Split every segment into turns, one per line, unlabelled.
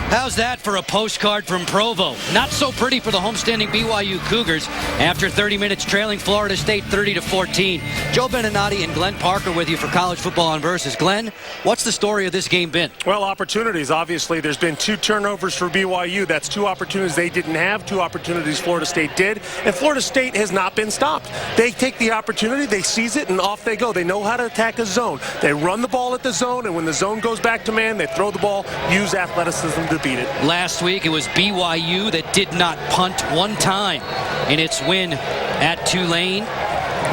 How's that for a postcard from Provo? Not so pretty for the homestanding BYU Cougars after 30 minutes trailing Florida State 30-14. Joe Beninati and Glenn Parker with you for College Football on Versus. Glenn, what's the story of this game been?
Well, opportunities. Obviously, there's been 2 turnovers for BYU. That's 2 opportunities they didn't have, 2 opportunities Florida State did. And Florida State has not been stopped. They take the opportunity, they seize it, and off they go. They know how to attack a zone. They run the ball at the zone, and when the zone goes back to man, they throw the ball, use athleticism to beat it.
Last week, it was BYU that did not punt one time in its win at Tulane,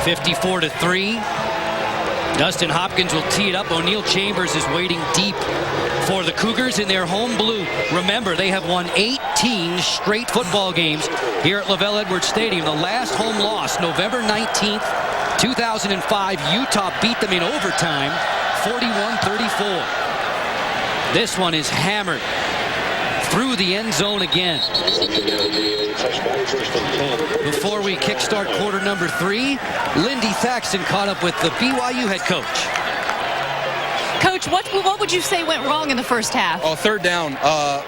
54-3. Dustin Hopkins will tee it up. O'Neal Chambers is waiting deep for the Cougars in their home blue. Remember, they have won 18 straight football games here at LaVell Edwards Stadium. The last home loss, November 19th, 2005. Utah beat them in overtime, 41-34. This one is hammered through the end zone again. Before we kickstart quarter number 3, Lindy Thaxton caught up with the BYU head coach.
Coach, what would you say went wrong in the first half?
Oh, third down.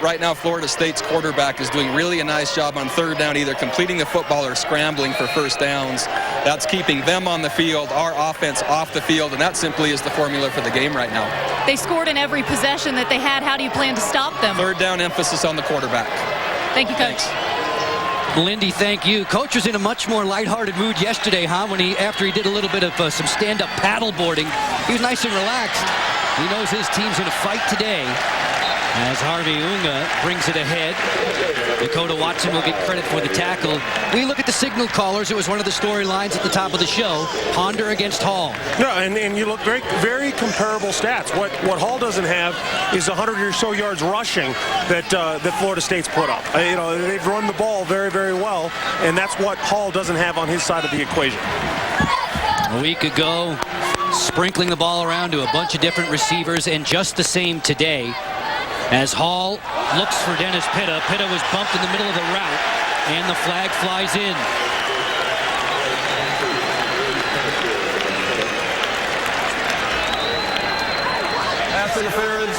Right now, Florida State's quarterback is doing really a nice job on third down, either completing the football or scrambling for first downs. That's keeping them on the field, our offense off the field, and that simply is the formula for the game right now.
They scored in every possession that they had. How do you plan to stop them?
Third down, emphasis on the quarterback.
Thank you, Coach.
Thanks.
Lindy, thank you. Coach was in a much more lighthearted mood yesterday, huh? After he did a little bit of some stand-up paddle boarding, he was nice and relaxed. He knows his team's in a fight today as Harvey Unga brings it ahead. Dakota Watson will get credit for the tackle. We look at the signal callers. It was one of the storylines at the top of the show. Ponder against Hall.
No, and you look very, very comparable stats. What Hall doesn't have is 100 or so yards rushing that Florida State's put up. They've run the ball very, very well, and that's what Hall doesn't have on his side of the equation.
A week ago, sprinkling the ball around to a bunch of different receivers, and just the same today as Hall looks for Dennis Pitta. Pitta was bumped in the middle of the route, and the flag flies in.
Pass interference,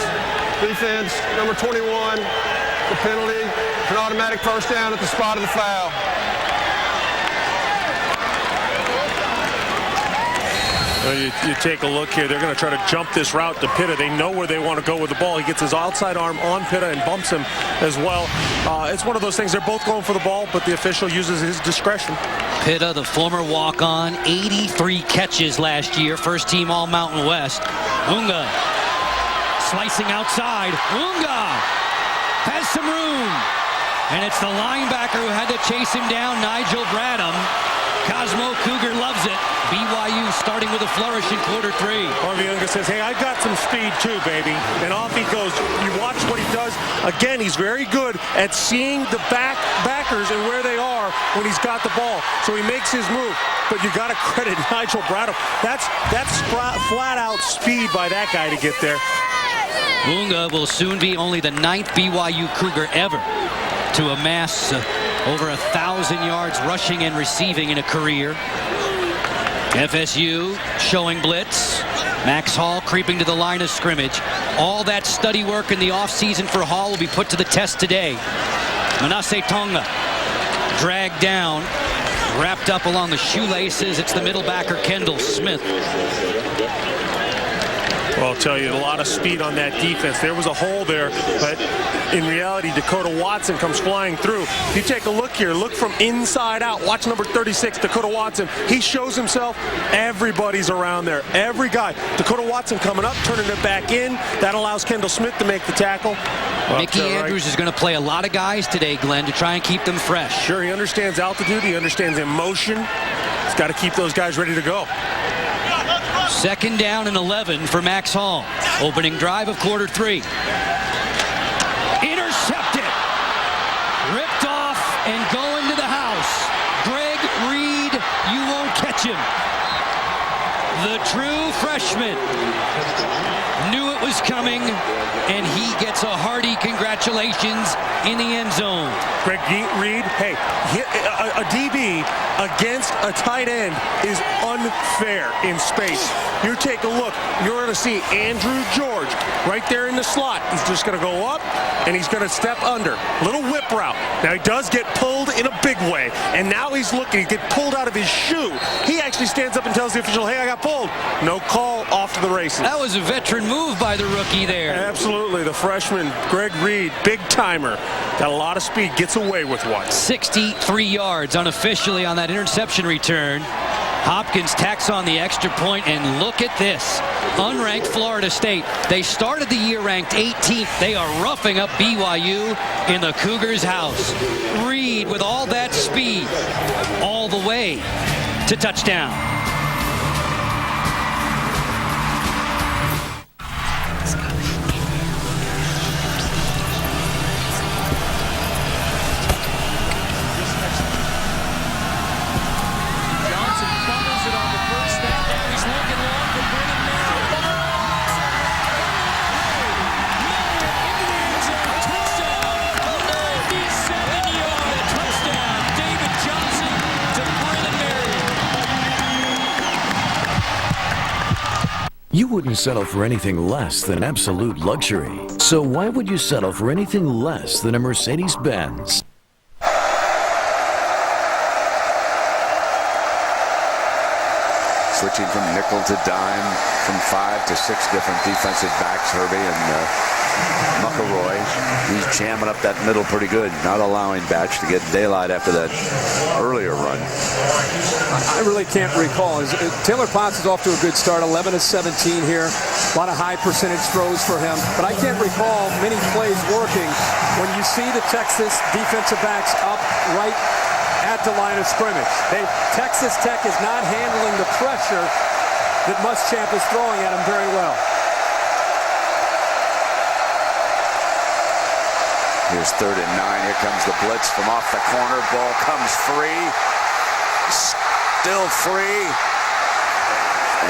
defense, number 21, the penalty, an automatic first down at the spot of the foul.
You take a look here. They're going to try to jump this route to Pitta. They know where they want to go with the ball. He gets his outside arm on Pitta and bumps him as well. It's one of those things. They're both going for the ball, but the official uses his discretion.
Pitta, the former walk-on, 83 catches last year. First team All-Mountain West. Unga slicing outside. Unga has some room. And it's the linebacker who had to chase him down, Nigel Bradham. Cosmo Cougar loves it. BYU starting with a flourish in quarter 3.
Harvey Unga says, hey, I got some speed too, baby. And off he goes. You watch what he does. Again, he's very good at seeing the backers and where they are when he's got the ball. So he makes his move. But you got to credit Nigel Bradham. That's flat-out speed by that guy to get there.
Unga will soon be only the 9th BYU Cougar ever to amass over 1,000 yards rushing and receiving in a career. FSU showing blitz. Max Hall creeping to the line of scrimmage. All that study work in the offseason for Hall will be put to the test today. Manasseh Tonga dragged down, wrapped up along the shoelaces. It's the middle backer, Kendall Smith.
Well, I'll tell you, a lot of speed on that defense. There was a hole there, but in reality, Dakota Watson comes flying through. If you take a look here, look from inside out. Watch number 36, Dakota Watson. He shows himself. Everybody's around there. Every guy. Dakota Watson coming up, turning it back in. That allows Kendall Smith to make the tackle.
Mickey Andrews is going to play a lot of guys today, Glenn, to try and keep them fresh.
Sure, he understands altitude. He understands emotion. He's got to keep those guys ready to go.
Second down and 11 for Max Hall. Opening drive of quarter 3. Intercepted. Ripped off and going to the house. Greg Reed, you won't catch him. The true freshman knew it was coming, and he gets a hearty congratulations in the end zone.
Greg Reed, hey, a DB against a tight end is unfair in space. You take a look, you're going to see Andrew George right there in the slot. He's just going to go up, and he's going to step under. Little whip route. Now, he does get pulled in a big way, and now he's looking. He gets pulled out of his shoe. He actually stands up and tells the official, hey, I got pulled. No call, off to the races.
That was a veteran move by the rookie there.
Absolutely. The freshman, Greg Reed, big timer. Got a lot of speed, gets away with one.
63 yards unofficially on that interception return. Hopkins tacks on the extra point, and look at this. Unranked Florida State. They started the year ranked 18th. They are roughing up BYU in the Cougars' house. Reed with all that speed all the way to touchdown.
You wouldn't settle for anything less than absolute luxury. So why would you settle for anything less than a Mercedes-Benz?
Switching from nickel to dime, from 5 to 6 different defensive backs, Herbie and McElroy. He's jamming up that middle pretty good, not allowing Batch to get daylight after that earlier run.
I really can't recall. Taylor Potts is off to a good start, 11 of 17 here. A lot of high percentage throws for him. But I can't recall many plays working when you see the Texas defensive backs up right at the line of scrimmage. Texas Tech is not handling the pressure that Muschamp is throwing at him very well.
Here's 3rd and 9. Here comes the blitz from off the corner. Ball comes free. Still free.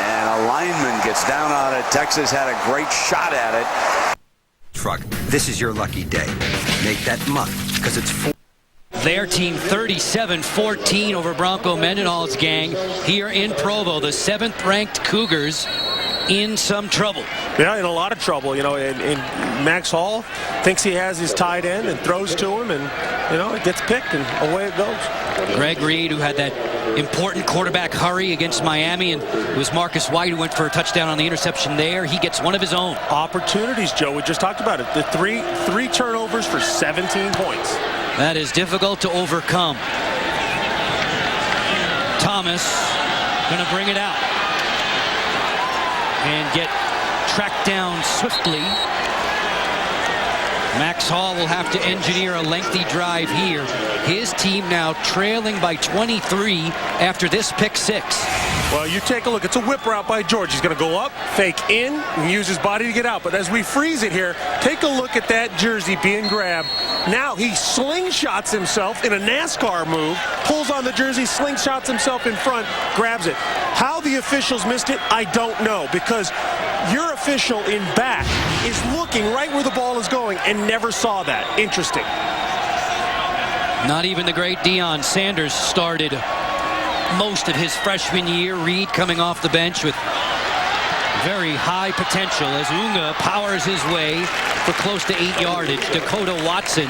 And a lineman gets down on it. Texas had a great shot at it.
Truck, this is your lucky day. Make that muck, because it's 4.
Their team 37-14 over Bronco Mendenhall's gang here in Provo. The 7th-ranked Cougars in some trouble.
Yeah, in a lot of trouble. You know, and Max Hall thinks he has his tight end and throws to him, and you know, it gets picked and away it goes.
Greg Reed, who had that important quarterback hurry against Miami, and it was Marcus White who went for a touchdown on the interception there. He gets one of his own.
Opportunities, Joe. We just talked about it. The three turnovers for 17 points.
That is difficult to overcome. Thomas going to bring it out and get tracked down swiftly. Max Hall will have to engineer a lengthy drive here. His team now trailing by 23 after this pick 6.
Well, you take a look. It's a whip route by George. He's going to go up, fake in, and use his body to get out. But as we freeze it here, take a look at that jersey being grabbed. Now he slingshots himself in a NASCAR move, pulls on the jersey, slingshots himself in front, grabs it. How the officials missed it, I don't know, because your official in back is looking right where the ball is going and never saw that. Interesting.
Not even the great Deion Sanders started most of his freshman year. Reed coming off the bench with very high potential as Unga powers his way for close to 8 yardage. Dakota Watson,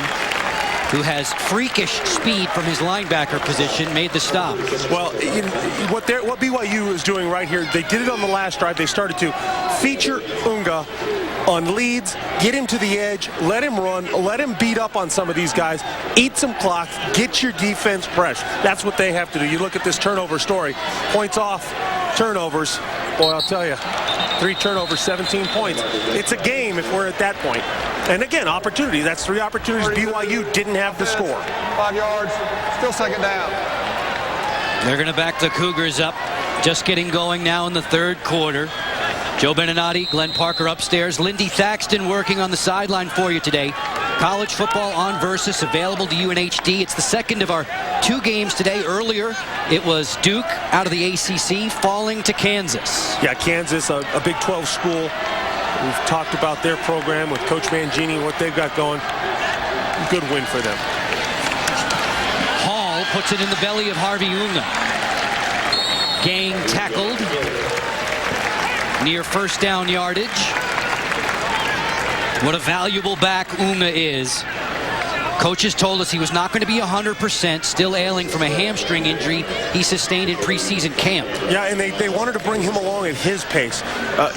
who has freakish speed from his linebacker position, made the stop.
Well, what BYU is doing right here, they did it on the last drive. They started to feature Unga on leads, get him to the edge, let him run, let him beat up on some of these guys, eat some clock, get your defense fresh. That's what they have to do. You look at this turnover story, points off, turnovers. Boy, I'll tell you, 3 turnovers, 17 points. It's a game if we're at that point. And again, opportunity. That's 3 opportunities. BYU didn't have the score.
5 yards, still 2nd down.
They're going to back the Cougars up. Just getting going now in the 3rd quarter. Joe Beninati, Glenn Parker upstairs. Lindy Thaxton working on the sideline for you today. College football on Versus, available to you in HD. It's the 2nd of our 2 games today. Earlier, it was Duke out of the ACC falling to Kansas.
Yeah, Kansas, a Big 12 school. We've talked about their program with Coach Mangini and what they've got going. Good win for them.
Hall puts it in the belly of Harvey Unga. Gang tackled near first down yardage. What a valuable back Unga is. Coaches told us he was not going to be 100%, still ailing from a hamstring injury he sustained in preseason camp.
Yeah, and they wanted to bring him along at his pace.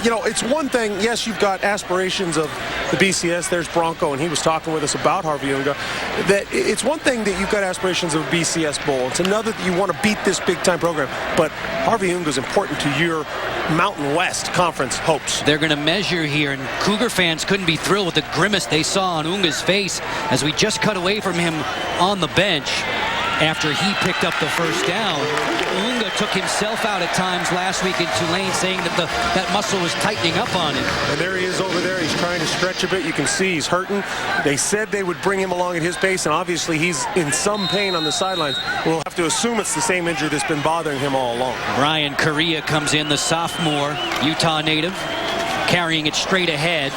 You know, it's one thing, yes, you've got aspirations of the BCS. There's Bronco, and he was talking with us about Harvey Unga. That it's one thing that you've got aspirations of a BCS Bowl. It's another that you want to beat this big-time program. But Harvey Unga is important to your Mountain West Conference hopes.
They're going to measure here, and Cougar fans couldn't be thrilled with the grimace they saw on Unga's face as we just cut away from him on the bench after he picked up the first down. Unga took himself out at times last week in Tulane, saying that that muscle was tightening up on him.
And there he is over there. He's trying to stretch a bit. You can see he's hurting. They said they would bring him along at his pace, and obviously he's in some pain on the sidelines. We'll have to assume it's the same injury that's been bothering him all along.
Brian Correa comes in, the sophomore, Utah native, carrying it straight ahead.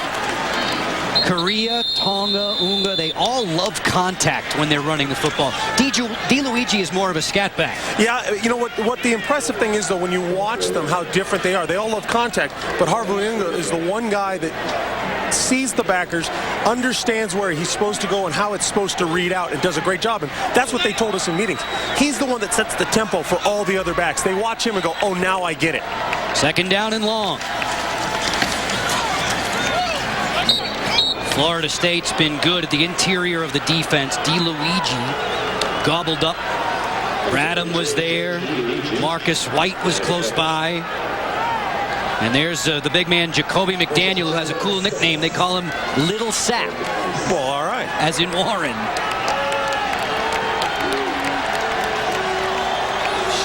Correa, Tonga, Unga, they all love contact when they're running the football. DeLuigi is more of a scat back.
Yeah, you know what the impressive thing is, though, when you watch them, how different they are. They all love contact, but Harvey Unga is the one guy that sees the backers, understands where he's supposed to go and how it's supposed to read out, and does a great job. And that's what they told us in meetings. He's the one that sets the tempo for all the other backs. They watch him and go, oh, now I get it.
Second down and long. Florida State's been good at the interior of the defense. DeLuigi gobbled up. Bradham was there. Marcus White was close by. And there's the big man, Jacoby McDaniel, who has a cool nickname. They call him Little Sap.
Well, all right.
As in Warren.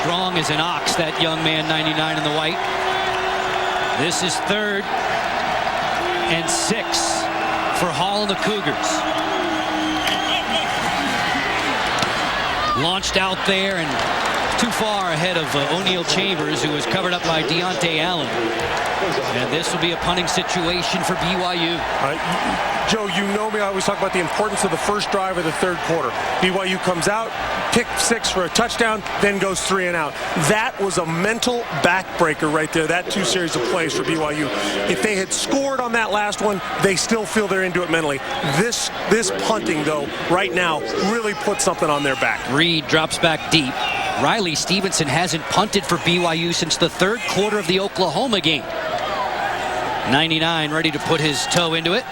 Strong as an ox, that young man, 99 in the white. This is 3rd and 6 for Hall and the Cougars. Launched out there and too far ahead of O'Neal Chambers, who was covered up by Deontay Allen. And this will be a punting situation for BYU.
Joe, you know me. I always talk about the importance of the first drive of the 3rd quarter. BYU comes out, pick 6 for a touchdown, then goes 3 and out. That was a mental backbreaker right there, that 2 series of plays for BYU. If they had scored on that last one, they still feel they're into it mentally. This punting, though, right now, really puts something on their back.
Reed drops back deep. Riley Stevenson hasn't punted for BYU since the 3rd quarter of the Oklahoma game. 99 ready to put his toe into it.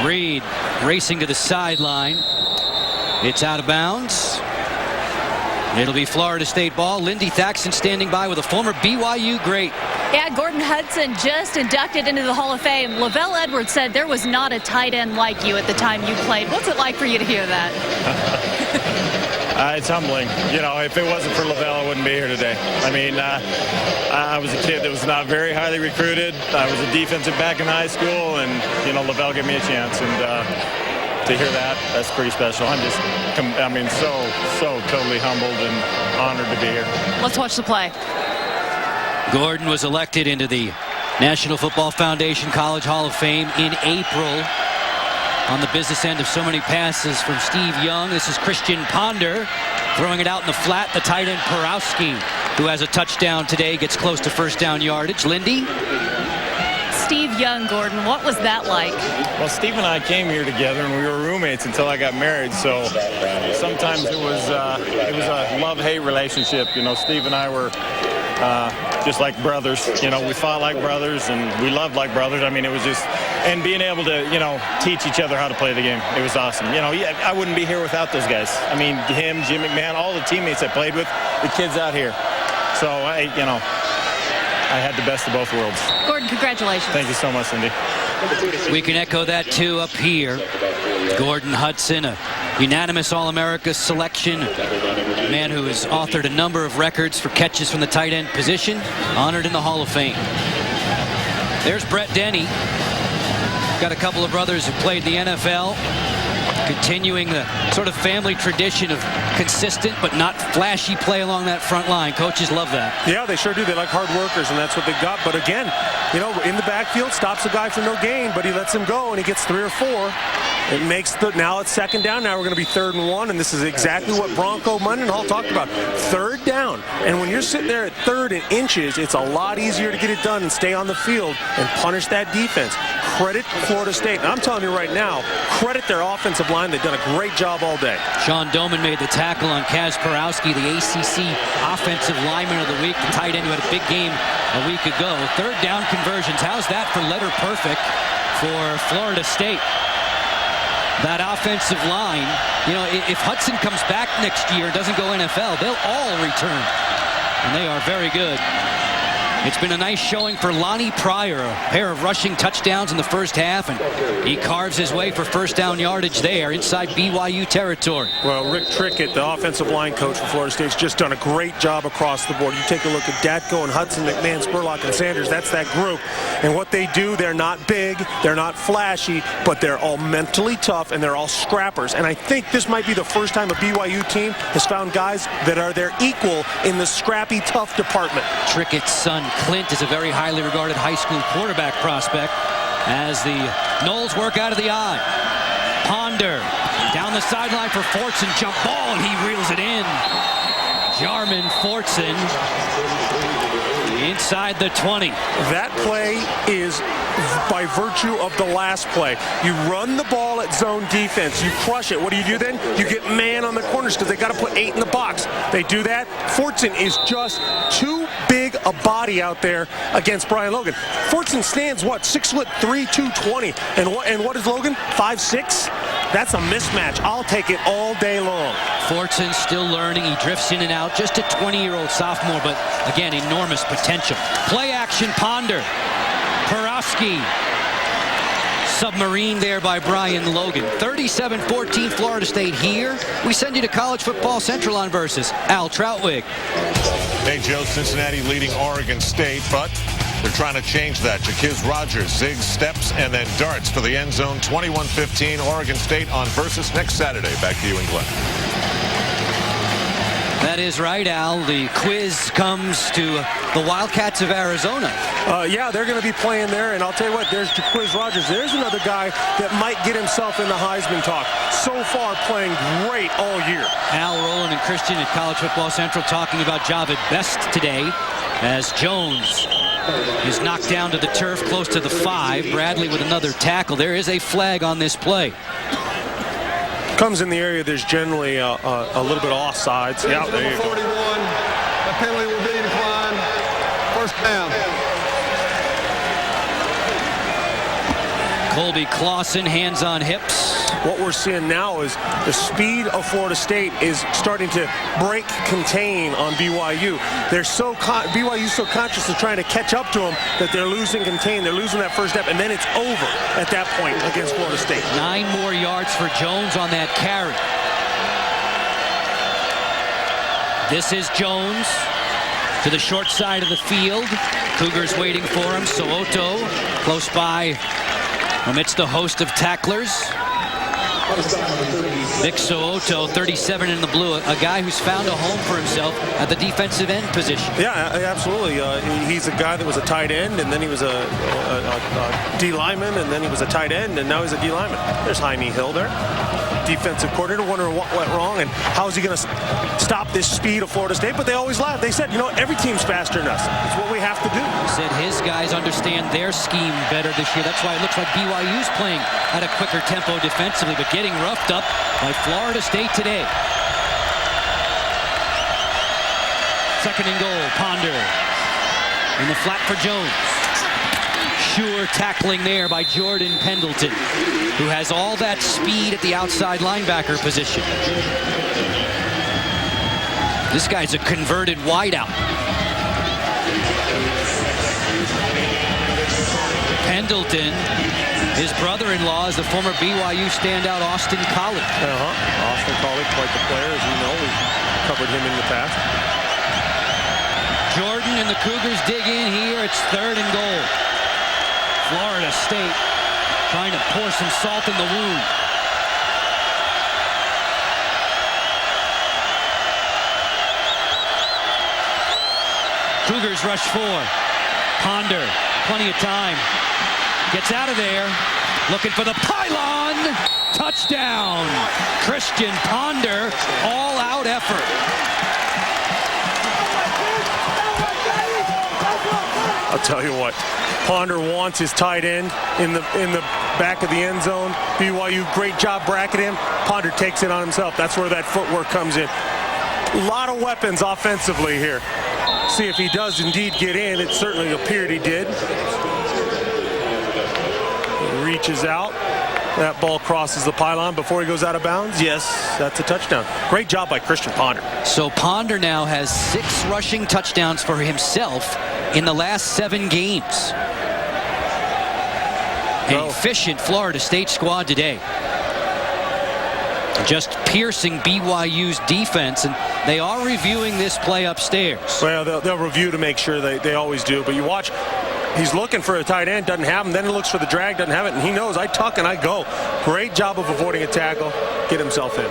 Reed racing to the sideline. It's out of bounds. It'll be Florida State ball. Lindy Thaxton standing by with a former BYU great.
Yeah, Gordon Hudson just inducted into the Hall of Fame. Lavelle Edwards said there was not a tight end like you at the time you played. What's it like for you to hear that?
It's humbling. You know, if it wasn't for Lavelle, I wouldn't be here today. I mean, I was a kid that was not very highly recruited. I was a defensive back in high school, and, you know, Lavelle gave me a chance. And to hear that, that's pretty special. I'm just, I mean, so totally humbled and honored to be here.
Let's watch the play.
Gordon was elected into the National Football Foundation College Hall of Fame in April on the business end of so many passes from Steve Young. This is Christian Ponder throwing it out in the flat. The tight end Porowski, who has a touchdown today, gets close to first down yardage. Lindy?
Steve Young, Gordon, what was that like?
Well, Steve and I came here together, and we were roommates until I got married. So sometimes it was a love-hate relationship. You know, Steve and I were just like brothers. You know, we fought like brothers, and we loved like brothers. I mean, it was just, and being able to, you know, teach each other how to play the game, it was awesome. You know, I wouldn't be here without those guys. I mean, him, Jim McMahon, all the teammates I played with, the kids out here. So I had the best of both worlds.
Gordon, congratulations.
Thank you so much, Cindy.
We can echo that, too, up here. Gordon Hudson, a unanimous All-America selection. A man who has authored a number of records for catches from the tight end position. Honored in the Hall of Fame. There's Brett Denny. Got a couple of brothers who played in the NFL. Continuing the sort of family tradition of consistent but not flashy play along that front line. Coaches love that.
Yeah, they sure do. They like hard workers, and that's what they got. But again, you know, in the backfield, stops a guy for no gain, but he lets him go, and he gets 3 or 4. It makes now it's 2nd down. Now we're going to be 3rd and 1, and this is exactly what Bronco Mundenhall talked about. 3rd down. And when you're sitting there at 3rd and inches, it's a lot easier to get it done and stay on the field and punish that defense. Credit Florida State. And I'm telling you right now, credit their offensive line. They've done a great job all day.
Sean Doman made the tackle on Kaz Porowski, the ACC Offensive Lineman of the Week, the tight end who had a big game a week ago. 3rd down conversions. How's that for letter perfect for Florida State? That offensive line, you know, if Hudson comes back next year, doesn't go NFL, they'll all return. And they are very good. It's been a nice showing for Lonnie Pryor, a pair of rushing touchdowns in the first half, and he carves his way for 1st down yardage there inside BYU territory.
Well, Rick Trickett, the offensive line coach for Florida State, has just done a great job across the board. You take a look at Datko and Hudson, McMahon, Spurlock, and Sanders. That's that group. And what they do, they're not big, they're not flashy, but they're all mentally tough, and they're all scrappers. And I think this might be the first time a BYU team has found guys that are their equal in the scrappy, tough department.
Trickett's son, Clint, is a very highly regarded high school quarterback prospect as the Noles work out of the eye. Ponder down the sideline for Fortson, jump ball, and he reels it in. Jarman Fortson inside the 20.
That play is by virtue of the last play. You run the ball at zone defense. You crush it. What do you do then? You get man on the corners because they got to put 8 in the box. They do that. Fortson is just too big a body out there against Brian Logan. Fortson stands, what, 6'3", 220. And what is Logan? 5'6"? That's a mismatch. I'll take it all day long.
Fortson still learning. He drifts in and out. Just a 20-year-old sophomore, but again, enormous potential. Play action, Ponder. Porowski. Submarine there by Brian Logan. 37-14 Florida State here. We send you to College Football Central on Versus. Al Troutwig.
Hey, Joe, Cincinnati leading Oregon State, but they're trying to change that. Jaquiz Rogers, zigs, steps, and then darts for the end zone. 21-15 Oregon State on Versus next Saturday. Back to you and Glenn.
That is right, Al. The quiz comes to the Wildcats of Arizona.
Yeah, they're going to be playing there, and I'll tell you what, there's Jaquiz Rogers. There's another guy that might get himself in the Heisman talk. So far, playing great all year.
Al, Roland, and Christian at College Football Central talking about Javid Best today as Jones is knocked down to the turf close to the 5. Bradley with another tackle. There is a flag on this play.
Comes in the area, there's generally a little bit offsides. Yeah, there you go.
41, the penalty will be declined. 1st down.
Colby Clausen, hands on hips.
What we're seeing now is the speed of Florida State is starting to break contain on BYU. They're BYU's so conscious of trying to catch up to them that they're losing contain. They're losing that first step, and then it's over at that point against Florida State.
9 more yards for Jones on that carry. This is Jones to the short side of the field. Cougars waiting for him. So'oto close by amidst a host of tacklers. Vic So'oto, 37 in the blue, a guy who's found a home for himself at the defensive end position.
Yeah, absolutely. He's a guy that was a tight end, and then he was a D lineman, and then he was a tight end, and now he's a D lineman. There's Jaime Hill there. Defensive coordinator, wondering what went wrong and how is he going to stop this speed of Florida State. But they always laugh. They said, you know, every team's faster than us. It's what we have to do.
He said his guys understand their scheme better this year. That's why it looks like BYU's playing at a quicker tempo defensively, but getting roughed up by Florida State today. 2nd and goal, Ponder in the flat for Jones. Sure tackling there by Jordan Pendleton, who has all that speed at the outside linebacker position. This guy's a converted wideout. Pendleton, his brother-in-law, is the former BYU standout Austin Collie.
Austin Collie, quite the player, as you know. We've covered him in the past.
Jordan and the Cougars dig in here. It's 3rd and goal. Florida State trying to pour some salt in the wound. Cougars rush 4. Ponder, plenty of time. Gets out of there. Looking for the pylon. Touchdown. Christian Ponder, all-out effort.
I'll tell you what, Ponder wants his tight end in the back of the end zone. BYU, great job bracketing him. Ponder takes it on himself. That's where that footwork comes in. A lot of weapons offensively here. See if he does indeed get in. It certainly appeared he did. He reaches out. That ball crosses the pylon before he goes out of bounds. Yes, that's a touchdown. Great job by Christian Ponder.
So Ponder now has 6 rushing touchdowns for himself in the last 7 games. An efficient Florida State squad today. Just piercing BYU's defense, and they are reviewing this play upstairs.
Well, they'll review to make sure they always do, but you watch, he's looking for a tight end, doesn't have him, then he looks for the drag, doesn't have it, and he knows I tuck and I go. Great job of avoiding a tackle, get himself in.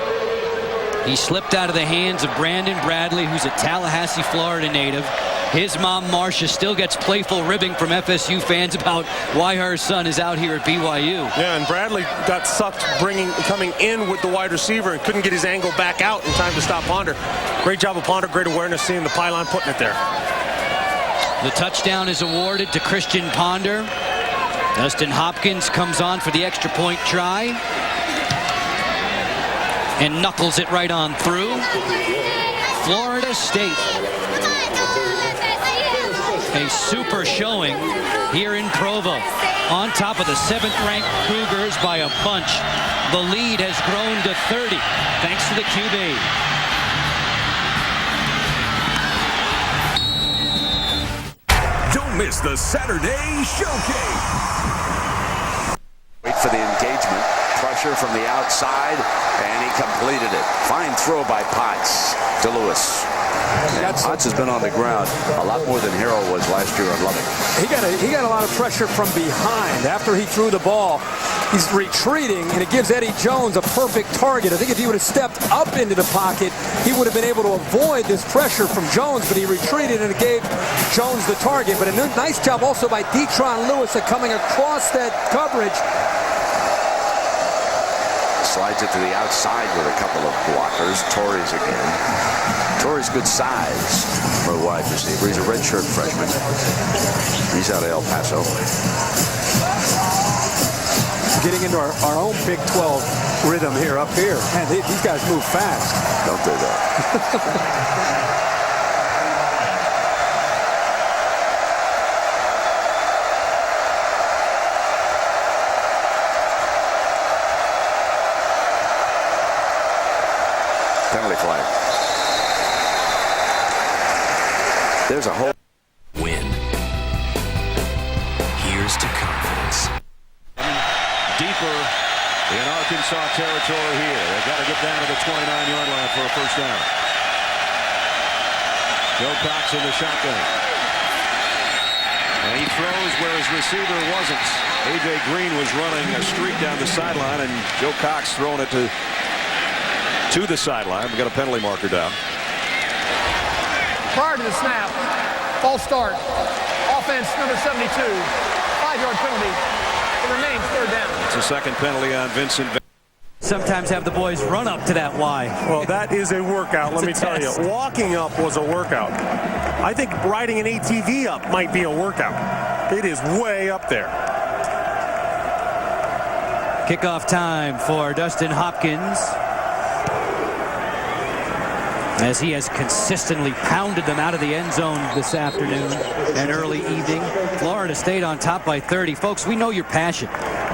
He slipped out of the hands of Brandon Bradley, who's a Tallahassee, Florida native. His mom, Marcia, still gets playful ribbing from FSU fans about why her son is out here at BYU.
Yeah, and Bradley got sucked coming in with the wide receiver and couldn't get his angle back out in time to stop Ponder. Great job of Ponder, great awareness, seeing the pylon, putting it there.
The touchdown is awarded to Christian Ponder. Dustin Hopkins comes on for the extra point try and knuckles it right on through. Florida State. A super showing here in Provo. On top of the 7th-ranked Cougars by a bunch. The lead has grown to 30 thanks to the QB.
Don't miss the Saturday Showcase.
Wait for the engagement. Pressure from the outside, and he completed it. Fine throw by Potts to Lewis. Potts has been on the ground a lot more than Harrell was last year in Lubbock.
He got a lot of pressure from behind after he threw the ball. He's retreating, and it gives Eddie Jones a perfect target. I think if he would have stepped up into the pocket, he would have been able to avoid this pressure from Jones, but he retreated, and it gave Jones the target. But a nice job also by Detron Lewis at coming across that coverage.
Slides it to the outside with a couple of blockers. Torres again. Torres good size for a wide receiver. He's a redshirt freshman. He's out of El Paso.
Getting into our own Big 12 rhythm here, up here. Man, these guys move fast.
Don't do that. Penalty flag. There's a whole
win. Here's to confidence.
Deeper in Arkansas territory here. They've got to get down to the 29-yard line for a first down. Joe Cox in the shotgun. And he throws where his receiver wasn't. A.J. Green was running a streak down the sideline, and Joe Cox throwing it to the sideline. We got a penalty marker down.
Prior to the snap, false start. Offense number 72. 5-yard penalty. It remains third down.
It's a second penalty on Vincent.
Sometimes have the boys run up to that Y.
Well, that is a workout, let me tell you. Walking up was a workout. I think riding an ATV up might be a workout. It is way up there.
Kickoff time for Dustin Hopkins, as he has consistently pounded them out of the end zone this afternoon and early evening. Florida State on top by 30. Folks, we know your passion.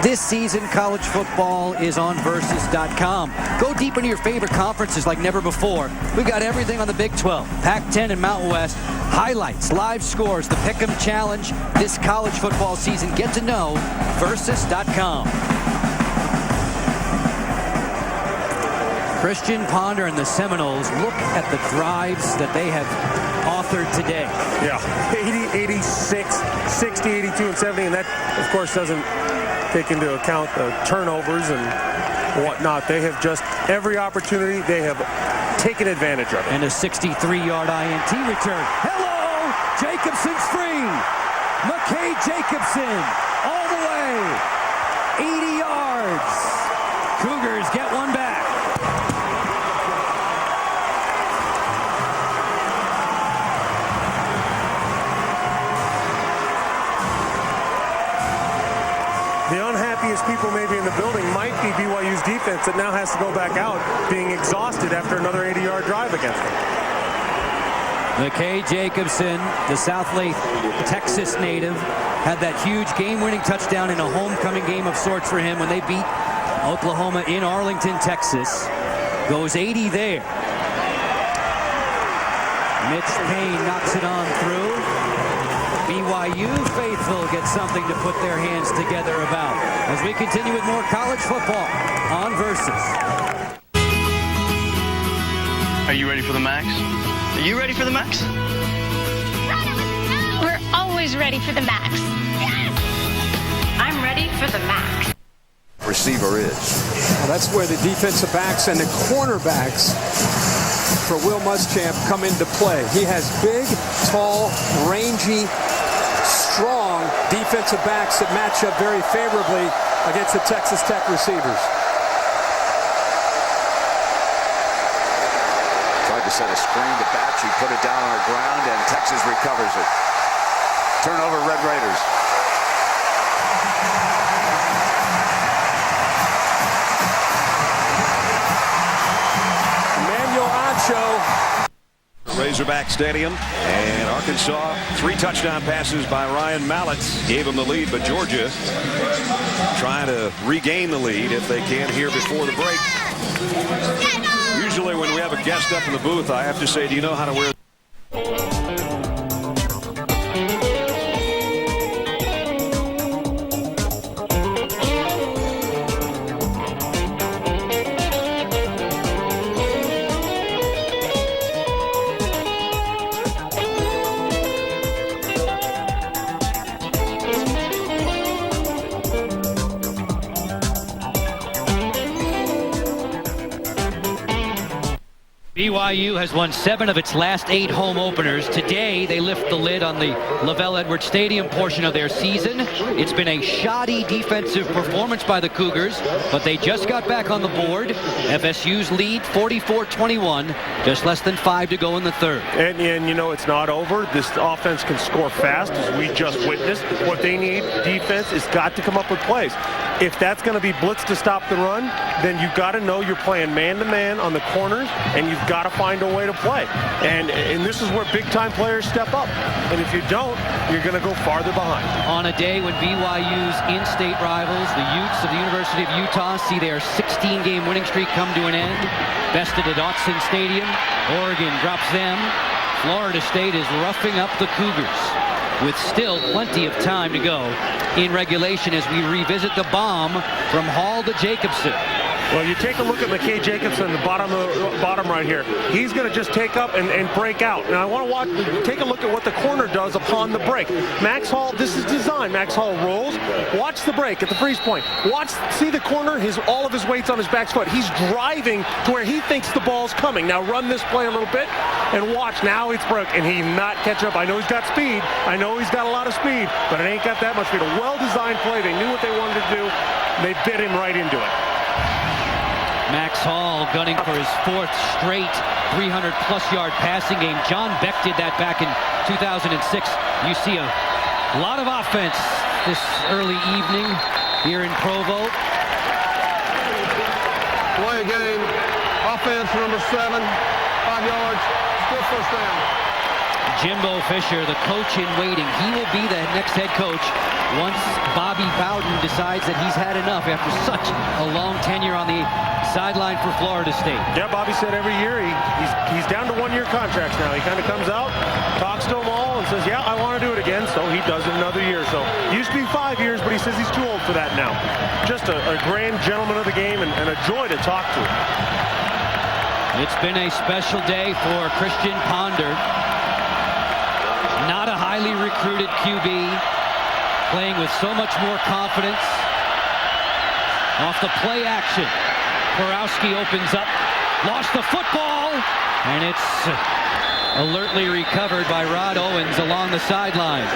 This season, college football is on Versus.com. Go deep into your favorite conferences like never before. We've got everything on the Big 12, Pac-10 and Mountain West, highlights, live scores, the Pick'em Challenge this college football season. Get to know Versus.com. Christian Ponder and the Seminoles look at the drives that they have authored today.
Yeah, 80, 86, 60, 82, and 70, and that, of course, doesn't take into account the turnovers and whatnot. They have just, every opportunity, they have taken advantage of it.
And a 63-yard INT return. Hello,
Jacobson's free. McKay Jacobson all the way. 80 yards.
Cougars get one back.
The unhappiest people maybe in the building might be BYU's defense that now has to go back out being exhausted after another 80-yard drive against them.
McKay Jacobson, the Southlake, Texas native, had that huge game-winning touchdown in a homecoming game of sorts for him when they beat Oklahoma in Arlington, Texas. Goes 80 there. Mitch Payne knocks it on through. BYU faithful get something to put their hands together about as we continue with more college football on Versus.
Are you ready for the Max? Are you ready for the Max?
We're always ready for the Max. Yes! I'm ready for the Max.
Receiver is.
Well, that's where the defensive backs and the cornerbacks for Will Muschamp come into play. He has big, tall, rangy, strong defensive backs that match up very favorably against the Texas Tech receivers.
Tried to set a screen to Batch. He put it down on the ground, and Texas recovers it. Turnover, Red Raiders.
Emmanuel Ancho.
Razorback Stadium, and Arkansas, 3 touchdown passes by Ryan Mallett gave them the lead, but Georgia trying to regain the lead if they can here before the break. Usually when we have a guest up in the booth, I have to say, do you know how to wear
BYU has won 7 of its last 8 home openers. Today, they lift the lid on the Lavelle Edwards Stadium portion of their season. It's been a shoddy defensive performance by the Cougars, but they just got back on the board. FSU's lead, 44-21, just less than 5 to go in the third.
And you know, it's not over. This offense can score fast, as we just witnessed. What they need, defense, is got to come up with plays. If that's going to be blitz to stop the run, then you've got to know you're playing man-to-man on the corners, and you've got to find a way to play. And this is where big-time players step up. And if you don't, you're going to go farther behind.
On a day when BYU's in-state rivals, the Utes of the University of Utah, see their 16-game winning streak come to an end, bested at Autzen Stadium, Oregon drops them. Florida State is roughing up the Cougars with still plenty of time to go in regulation as we revisit the bomb from Hall to Jacobson.
Well, you take a look at McKay Jacobson, the bottom right here. He's going to just take up and break out. Now, I want to take a look at what the corner does upon the break. Max Hall, this is design. Max Hall rolls. Watch the break at the freeze point. See the corner, all of his weight's on his back foot. He's driving to where he thinks the ball's coming. Now, run this play a little bit and watch. Now it's broke, and he not catch up. I know he's got speed. I know he's got a lot of speed, but it ain't got that much speed. A well-designed play. They knew what they wanted to do. They bit him right into it.
Max Hall gunning for his 4th straight 300-plus yard passing game. John Beck did that back in 2006. You see a lot of offense this early evening here in Provo.
Play game. Offense number 7. 5 yards. Still first down.
Jimbo Fisher, the coach in waiting. He will be the next head coach once Bobby Bowden decides that he's had enough after such a long tenure on the sideline for Florida State.
Yeah, Bobby said every year he's down to 1-year contracts now. He kind of comes out, talks to them all, and says, yeah, I want to do it again. So he does it another year. So it used to be 5 years, but he says he's too old for that now. Just a grand gentleman of the game and a joy to talk to.
It's been a special day for Christian Ponder. Not a highly recruited QB, playing with so much more confidence. Off the play action, Borowski opens up, lost the football, and it's alertly recovered by Rod Owens along the sideline.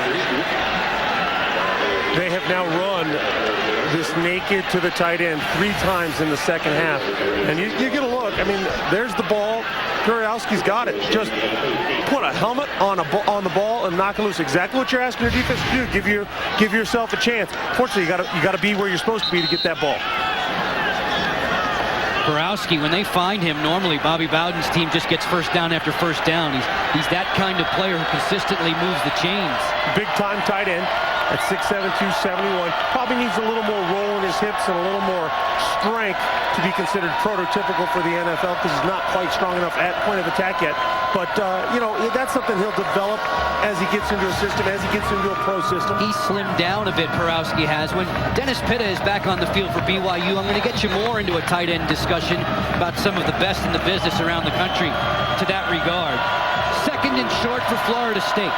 They have now run this naked to the tight end 3 times in the second half. And you get a look. I mean, there's the ball. Kurowski's got it. Just put a helmet on the ball and knock it loose. Exactly what you're asking your defense to do. Give yourself a chance. Fortunately, you got to be where you're supposed to be to get that ball.
Kurowski, when they find him, normally Bobby Bowden's team just gets first down after first down. He's that kind of player who consistently moves the chains.
Big time tight end at 6'7", 271. Probably needs a little more roll in his hips and a little more strength to be considered prototypical for the NFL because he's not quite strong enough at point of attack yet. But, that's something he'll develop as he gets into a system, as he gets into a pro system.
He slimmed down a bit, Kurowski has. When Dennis Pitta is back on the field for BYU, I'm going to get you more into a tight end discussion about some of the best in the business around the country to that regard. 2nd and short for Florida State.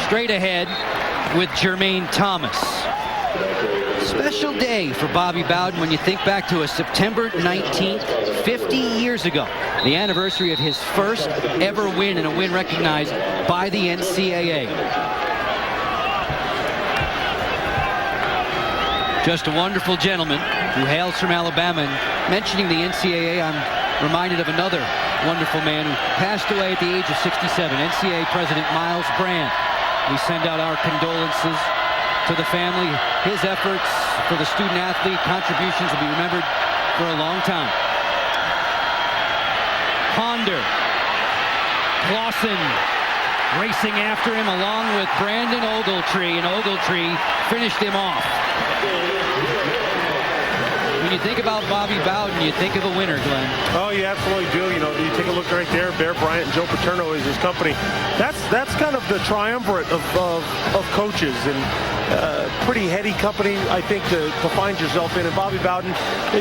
Straight ahead with Jermaine Thomas. Special day for Bobby Bowden when you think back to a September 19th, 50 years ago, the anniversary of his first ever win, and a win recognized by the NCAA. Just a wonderful gentleman who hails from Alabama. And mentioning the NCAA, I'm reminded of another wonderful man who passed away at the age of 67, NCAA President Miles Brand. We send out our condolences to the family. His efforts for the student-athlete contributions will be remembered for a long time. Ponder. Clausen racing after him along with Brandon Ogletree, and Ogletree finished him off. When you think about Bobby Bowden, you think of a winner, Glenn.
Oh, you absolutely do. You take a look right there. Bear Bryant and Joe Paterno is his company. That's kind of the triumvirate of coaches, and pretty heady company, I think, to find yourself in. And Bobby Bowden,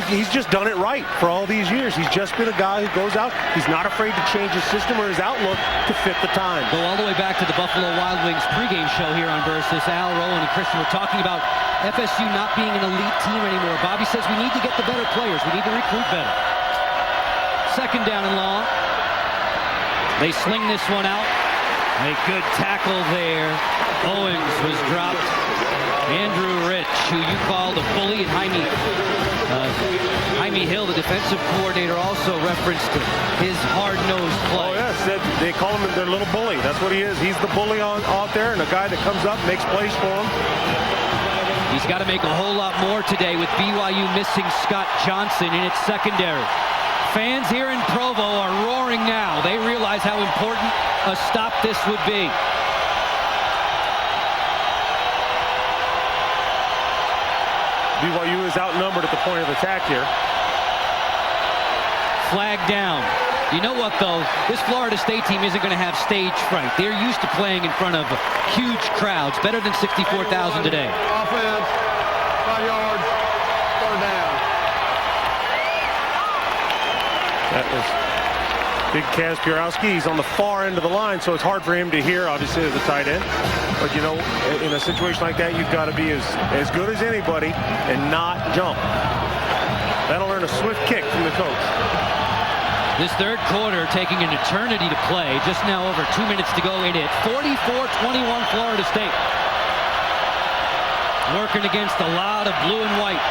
he's just done it right for all these years. He's just been a guy who goes out. He's not afraid to change his system or his outlook to fit the time.
Go all the way back to the Buffalo Wild Wings pregame show here on Versus. Al, Rowan, and Christian were talking about FSU not being an elite team anymore. Bobby says we need to get the better players. We need to recruit better. 2nd down and long. They sling this one out. A good tackle there. Owens was dropped. Andrew Rich, who you called a bully, and Jaime Hill, the defensive coordinator, also referenced his hard-nosed play.
Oh, yes. They call him their little bully. That's what he is. He's the bully out there, and a guy that comes up, makes plays for him.
He's got to make a whole lot more today with BYU missing Scott Johnson in its secondary. Fans here in Provo are roaring now. They realize how important a stop this would be.
BYU is outnumbered at the point of attack here.
Flag down. You know what, though? This Florida State team isn't going to have stage fright. They're used to playing in front of huge crowds, better than 64,000 today.
Offense, 5 yards, 3rd down.
That was big Kaz Kurowski. He's on the far end of the line, so it's hard for him to hear, obviously, as a tight end. But, in a situation like that, you've got to be as good as anybody and not jump. That'll earn a swift kick from the coach.
This 3rd quarter taking an eternity to play. Just now over 2 minutes to go in it. 44-21 Florida State. Working against a lot of blue and white.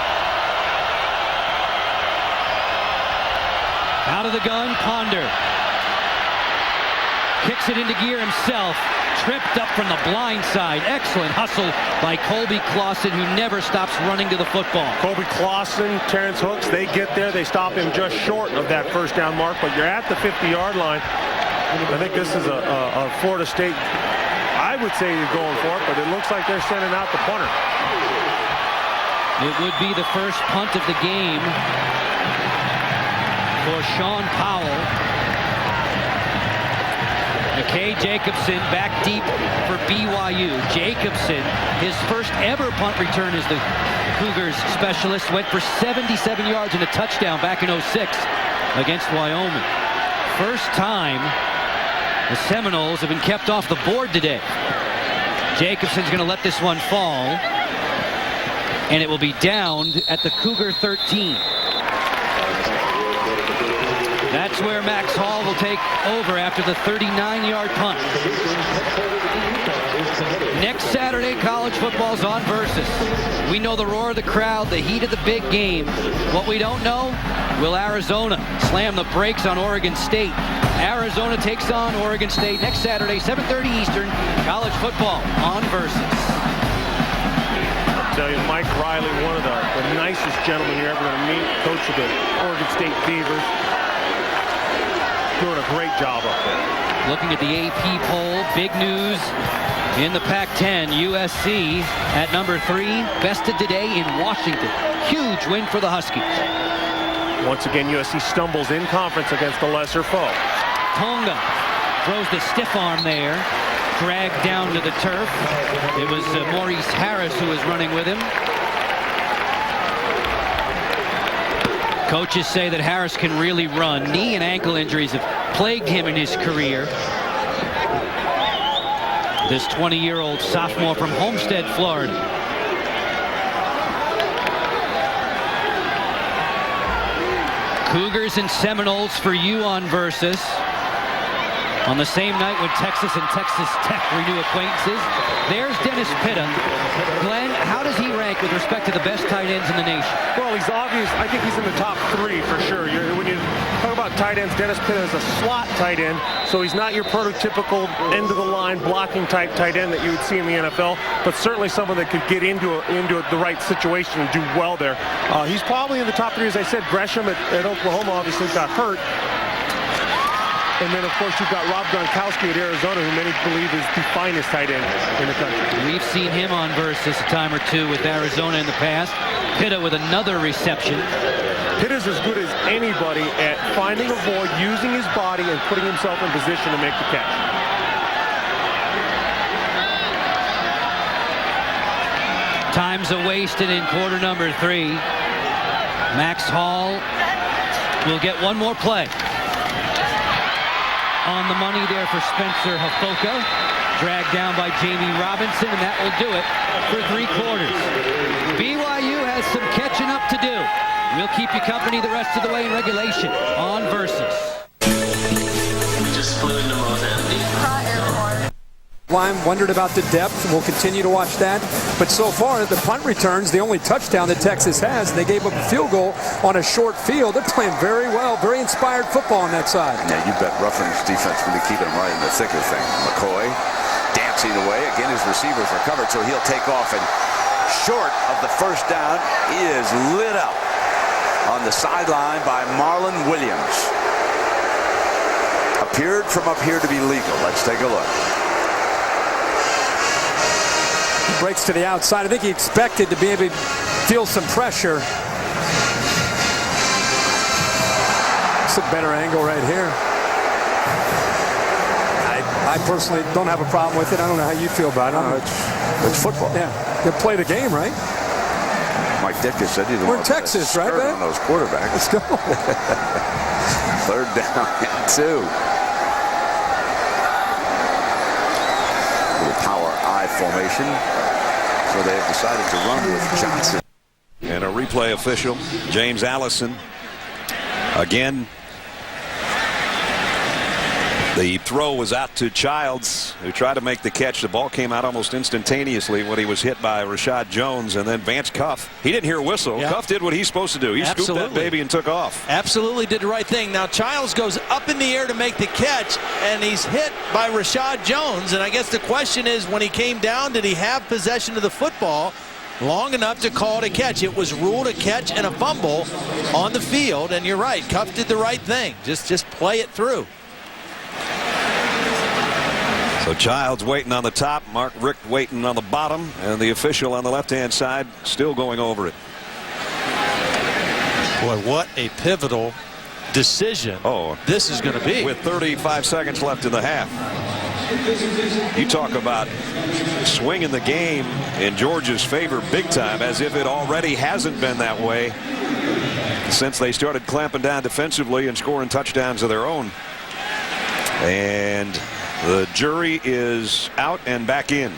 Out of the gun, Ponder. Kicks it into gear himself. Tripped up from the blind side. Excellent hustle by Colby Clausen, who never stops running to the football.
Colby Clausen, Terrence Hooks, they get there. They stop him just short of that 1st down mark, but you're at the 50-yard line. I think this is a Florida State. I would say you're going for it, but it looks like they're sending out the punter.
It would be the first punt of the game for Sean Powell. McKay Jacobson back deep for BYU. Jacobson, his first ever punt return as the Cougars specialist, went for 77 yards and a touchdown back in 06 against Wyoming. First time the Seminoles have been kept off the board today. Jacobson's going to let this one fall, and it will be downed at the Cougar 13. That's where Max Hall will take over after the 39-yard punt. Next Saturday, college football's on Versus. We know the roar of the crowd, the heat of the big game. What we don't know, will Arizona slam the brakes on Oregon State? Arizona takes on Oregon State next Saturday, 7:30 Eastern, college football on Versus.
I'll tell you, Mike Riley, one of the nicest gentlemen you're ever going to meet, coach of the Oregon State Beavers. Doing a great job up there.
Looking at the AP poll, big news in the Pac-10. USC at number 3, bested today in Washington. Huge win for the Huskies.
Once again, USC stumbles in conference against the lesser foe.
Tonga throws the stiff arm there, dragged down to the turf. It was Maurice Harris who was running with him. Coaches say that Harris can really run. Knee and ankle injuries have plagued him in his career. This 20-year-old sophomore from Homestead, Florida. Cougars and Seminoles for you on Versus. On the same night when Texas and Texas Tech renew acquaintances, there's Dennis Pitta. Glenn, how does he rank with respect to the best tight ends in the nation?
Well, he's obvious. I think he's in the top 3 for sure. When you talk about tight ends, Dennis Pitta is a slot tight end, so he's not your prototypical end-of-the-line blocking type tight end that you would see in the NFL, but certainly someone that could get into the right situation and do well there. He's probably in the top 3, as I said. Gresham at Oklahoma obviously got hurt. And then, of course, you've got Rob Gronkowski at Arizona, who many believe is the finest tight end in the country.
We've seen him on Versus a time or two with Arizona in the past. Pitta with another reception.
Pitta's as good as anybody at finding a void, using his body, and putting himself in position to make the catch.
Time's wasted in quarter number 3. Max Hall will get one more play. On the money there for Spencer Hafoka. Dragged down by Jamie Robinson, and that will do it for 3 quarters. BYU has some catching up to do. We'll keep you company the rest of the way in regulation on Versus.
Just flew into Mozambique.
Line wondered about the depth. We'll continue to watch that. But so far, the punt returns, the only touchdown that Texas has. They gave up a field goal on a short field. They're playing very well, very inspired football on that side.
Yeah, you bet Ruffins defense really keeping him right in the thick of the thing. McCoy dancing away. Again, his receivers are covered, so he'll take off. And short of the first down, he is lit up on the sideline by Marlon Williams. Appeared from up here to be legal. Let's take a look.
Breaks to the outside. I think he expected to be able to feel some pressure. It's a better angle right here. I personally don't have a problem with it. I don't know how you feel about it.
It's football.
Yeah, they'll play the game, right?
Mike Ditka said he didn't
We're
want
in Texas, right, man?
on those quarterbacks.
Let's go.
3rd down and 2. Little power I formation. So they have decided to run with Johnson.
And a replay official, James Allison. Again, the throw was out to Childs, who tried to make the catch. The ball came out almost instantaneously when he was hit by Rashad Jones. And then Vance Cuff, he didn't hear a whistle.
Yeah.
Cuff did what he's supposed to do. He scooped that baby and took off.
Absolutely did the right thing. Now Childs goes up in the air to make the catch, and he's hit by Rashad Jones. And I guess the question is, when he came down, did he have possession of the football long enough to call it a catch? It was ruled a catch and a fumble on the field. And you're right, Cuff did the right thing. Just play it through.
So Childs waiting on the top, Mark Richt waiting on the bottom, and the official on the left-hand side still going over it.
Boy, what a pivotal decision this is going to be.
With 35 seconds left in the half. You talk about swinging the game in Georgia's favor big time, as if it already hasn't been that way since they started clamping down defensively and scoring touchdowns of their own. And the jury is out and back in.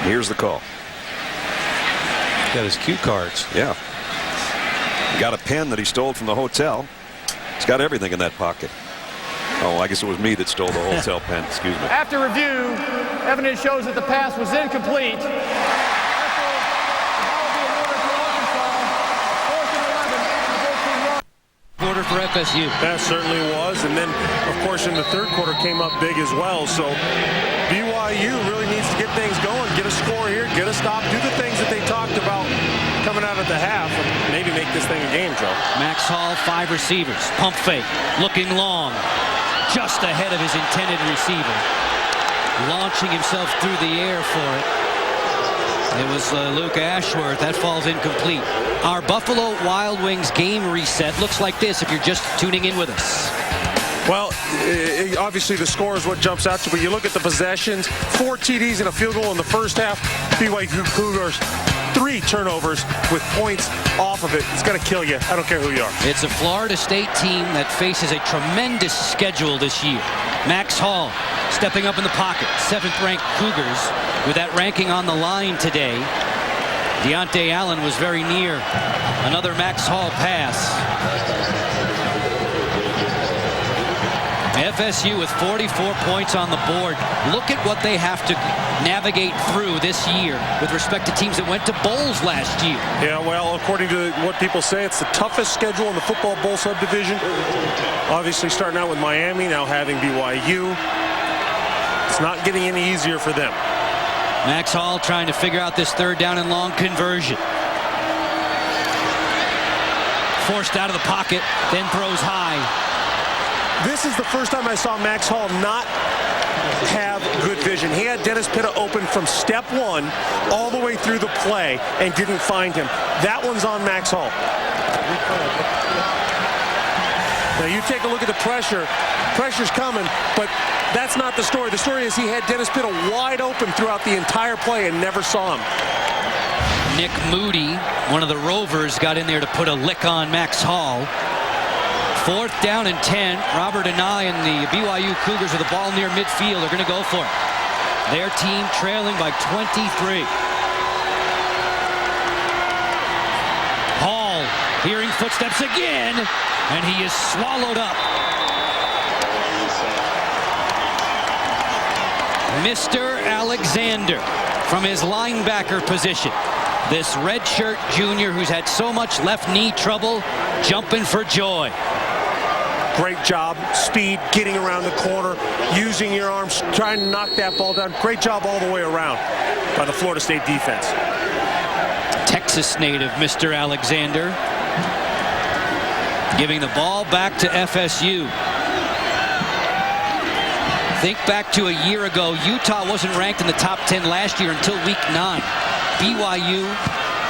Here's the call.
Got his cue cards.
Yeah. Got a pen that he stole from the hotel. He's got everything in that pocket. Oh, I guess it was me that stole the hotel pen. Excuse me.
After review, evidence shows that the pass was incomplete.
Quarter for FSU.
That certainly was. And then, of course, in the third quarter came up big as well. So BYU really needs to get things going, get a score here, get a stop, do the things that they talked about coming out at the half, and maybe make this thing a game, Joe.
Max Hall, 5 receivers. Pump fake, looking long, just ahead of his intended receiver. Launching himself through the air for it. It was Luke Ashworth. That falls incomplete. Our Buffalo Wild Wings game reset looks like this if you're just tuning in with us.
Well, obviously the score is what jumps out to you, but you look at the possessions, 4 TDs and a field goal in the first half. BYU Cougars, 3 turnovers with points off of it. It's going to kill you. I don't care who you are.
It's a Florida State team that faces a tremendous schedule this year. Max Hall stepping up in the pocket. 7th-ranked Cougars with that ranking on the line today. Deontay Allen was very near. Another Max Hall pass. FSU with 44 points on the board. Look at what they have to navigate through this year with respect to teams that went to bowls last year.
Yeah, well, according to what people say, it's the toughest schedule in the football bowl subdivision. Obviously starting out with Miami, now having BYU. It's not getting any easier for them.
Max Hall trying to figure out this 3rd down and long conversion. Forced out of the pocket, then throws high.
This is the first time I saw Max Hall not have good vision. He had Dennis Pitta open from step 1 all the way through the play and didn't find him. That one's on Max Hall. Now you take a look at the pressure. Pressure's coming, but that's not the story. The story is he had Dennis Pitta wide open throughout the entire play and never saw him.
Nick Moody, one of the Rovers, got in there to put a lick on Max Hall. 4th down and 10. Robert Anai and the BYU Cougars with the ball near midfield are going to go for it. Their team trailing by 23. Hall hearing footsteps again, and he is swallowed up. Mr. Alexander from his linebacker position. This redshirt junior who's had so much left knee trouble, jumping for joy.
Great job, speed, getting around the corner, using your arms, trying to knock that ball down. Great job all the way around by the Florida State defense.
Texas native Mr. Alexander giving the ball back to FSU. Think back to a year ago. Utah wasn't ranked in the top 10 last year until week 9. BYU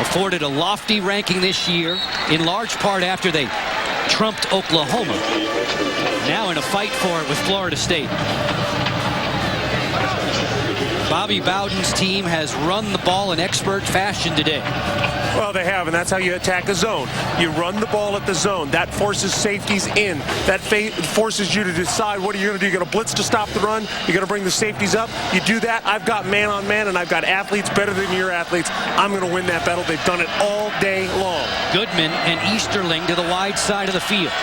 afforded a lofty ranking this year, in large part after they trumped Oklahoma. Now in a fight for it with Florida State. Bobby Bowden's team has run the ball in expert fashion today.
Well, they have, and that's how you attack a zone. You run the ball at the zone. That forces safeties in. That forces you to decide what are you going to do. You're going to blitz to stop the run. You're going to bring the safeties up. You do that. I've got man-on-man, and I've got athletes better than your athletes. I'm going to win that battle. They've done it all day long.
Goodman and Easterling to the wide side of the field.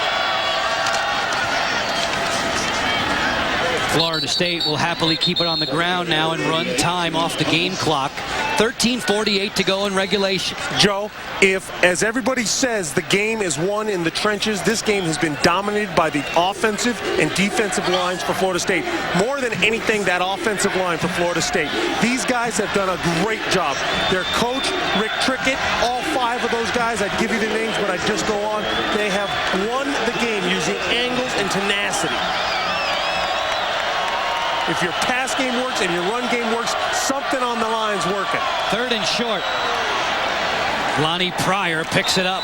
Florida State will happily keep it on the ground now and run time off the game clock. 13:48 to go in regulation.
Joe, if, as everybody says, the game is won in the trenches, this game has been dominated by the offensive and defensive lines for Florida State. More than anything, that offensive line for Florida State. These guys have done a great job. Their coach, Rick Trickett, all 5 of those guys, I'd give you the names, but I'd just go on. They have won the game using angles and tenacity. If your pass game works and your run game works, something on the line's working.
3rd and short. Lonnie Pryor picks it up.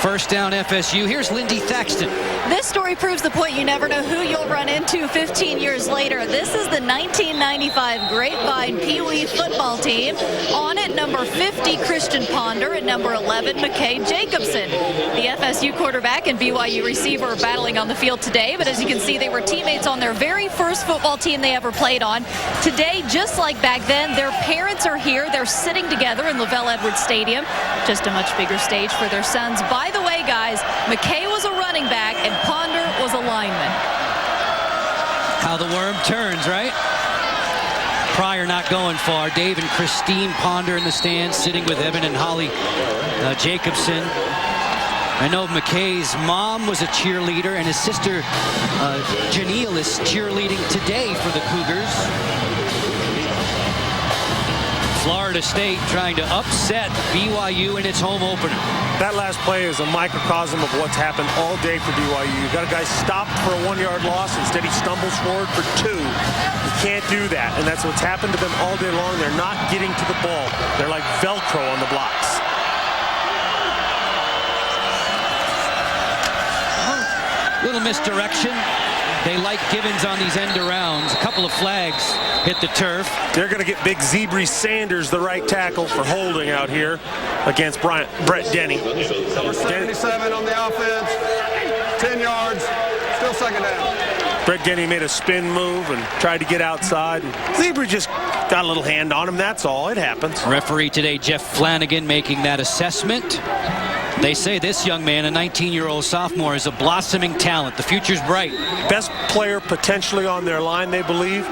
1st down FSU. Here's Lindy Thaxton.
This story proves the point you never know who you'll run into 15 years later. This is the 1995 Grapevine Pee Wee football team. On it, number 50, Christian Ponder, and number 11, McKay Jacobson. The FSU quarterback and BYU receiver are battling on the field today, but as you can see, they were teammates on their very first football team they ever played on. Today, just like back then, their parents are here. They're sitting together in Lavelle Edwards Stadium. Just a much bigger stage for their sons. By the way, guys, McKay was a running back and Ponder was a lineman.
How the worm turns, right? Pryor not going far. Dave and Christine Ponder in the stands, sitting with Evan and Holly Jacobson. I know McKay's mom was a cheerleader, and his sister Janelle is cheerleading today for the Cougars. Florida State trying to upset BYU in its home opener.
That last play is a microcosm of what's happened all day for BYU. You've got a guy stopped for a 1-yard loss. Instead, he stumbles forward for 2. You can't do that, and that's what's happened to them all day long. They're not getting to the ball. They're like Velcro on the blocks.
Little misdirection. They like Gibbons on these end arounds. A couple of flags hit the turf.
They're going to get Big Zebri Sanders, the right tackle, for holding out here against Brett Denny.
Number 77 on the offense. 10 yards. Still second down.
Brett Denny made a spin move and tried to get outside. Zebri just got a little hand on him. That's all. It happens.
Referee today, Jeff Flanagan, making that assessment. They say this young man, a 19-year-old sophomore, is a blossoming talent. The future's bright.
Best player potentially on their line, they believe.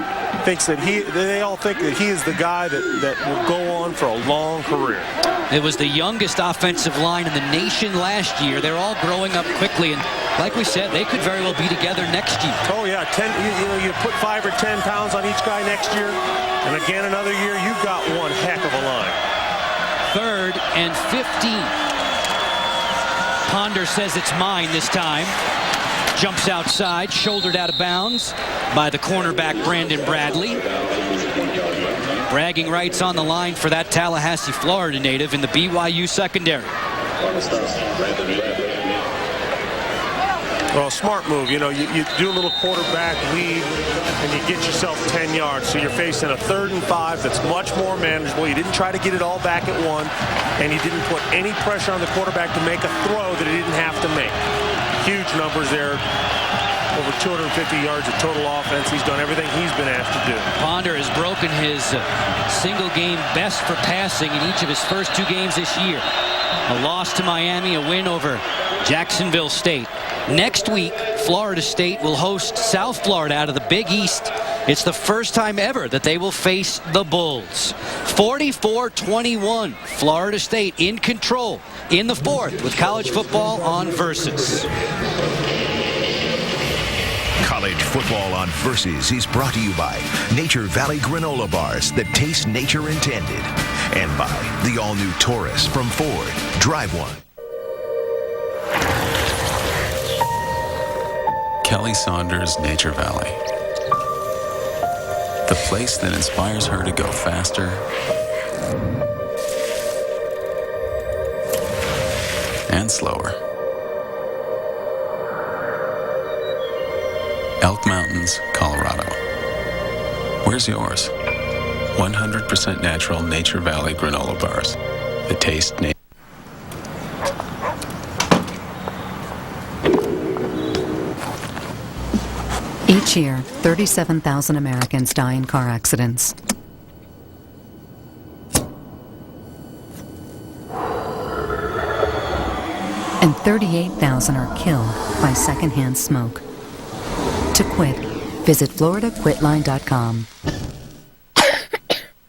Thinks that they all think that he is the guy that will go on for a long career.
It was the youngest offensive line in the nation last year. They're all growing up quickly, and like we said, they could very well be together next year.
Oh yeah, 10. You put 5 or 10 pounds on each guy next year, and again another year, you've got one heck of a line.
3rd and 15. Ponder says it's mine this time. Jumps outside, shouldered out of bounds by the cornerback Brandon Bradley. Bragging rights on the line for that Tallahassee, Florida native in the BYU secondary.
Well, smart move. You know, you do a little quarterback lead and you get yourself 10 yards. So you're facing a 3rd and 5 that's much more manageable. You didn't try to get it all back at one, and you didn't put any pressure on the quarterback to make a throw that he didn't have to make. Huge numbers there. Over 250 yards of total offense. He's done everything he's been asked to do.
Ponder has broken his single game best for passing in each of his first 2 games this year. A loss to Miami, a win over Jacksonville State. Next week, Florida State will host South Florida out of the Big East. It's the first time ever that they will face the Bulls. 44-21, Florida State in control in the 4th with college football on Versus.
College football on Versus is brought to you by Nature Valley granola bars that taste nature intended, and by the all-new Taurus from Ford. Drive one.
Kelly Saunders, Nature Valley. The place that inspires her to go faster and slower. Elk Mountains, Colorado. Where's yours? 100% natural Nature Valley granola bars that taste nature.
Each year, 37,000 Americans die in car accidents. And 38,000 are killed by secondhand smoke. To quit, visit FloridaQuitline.com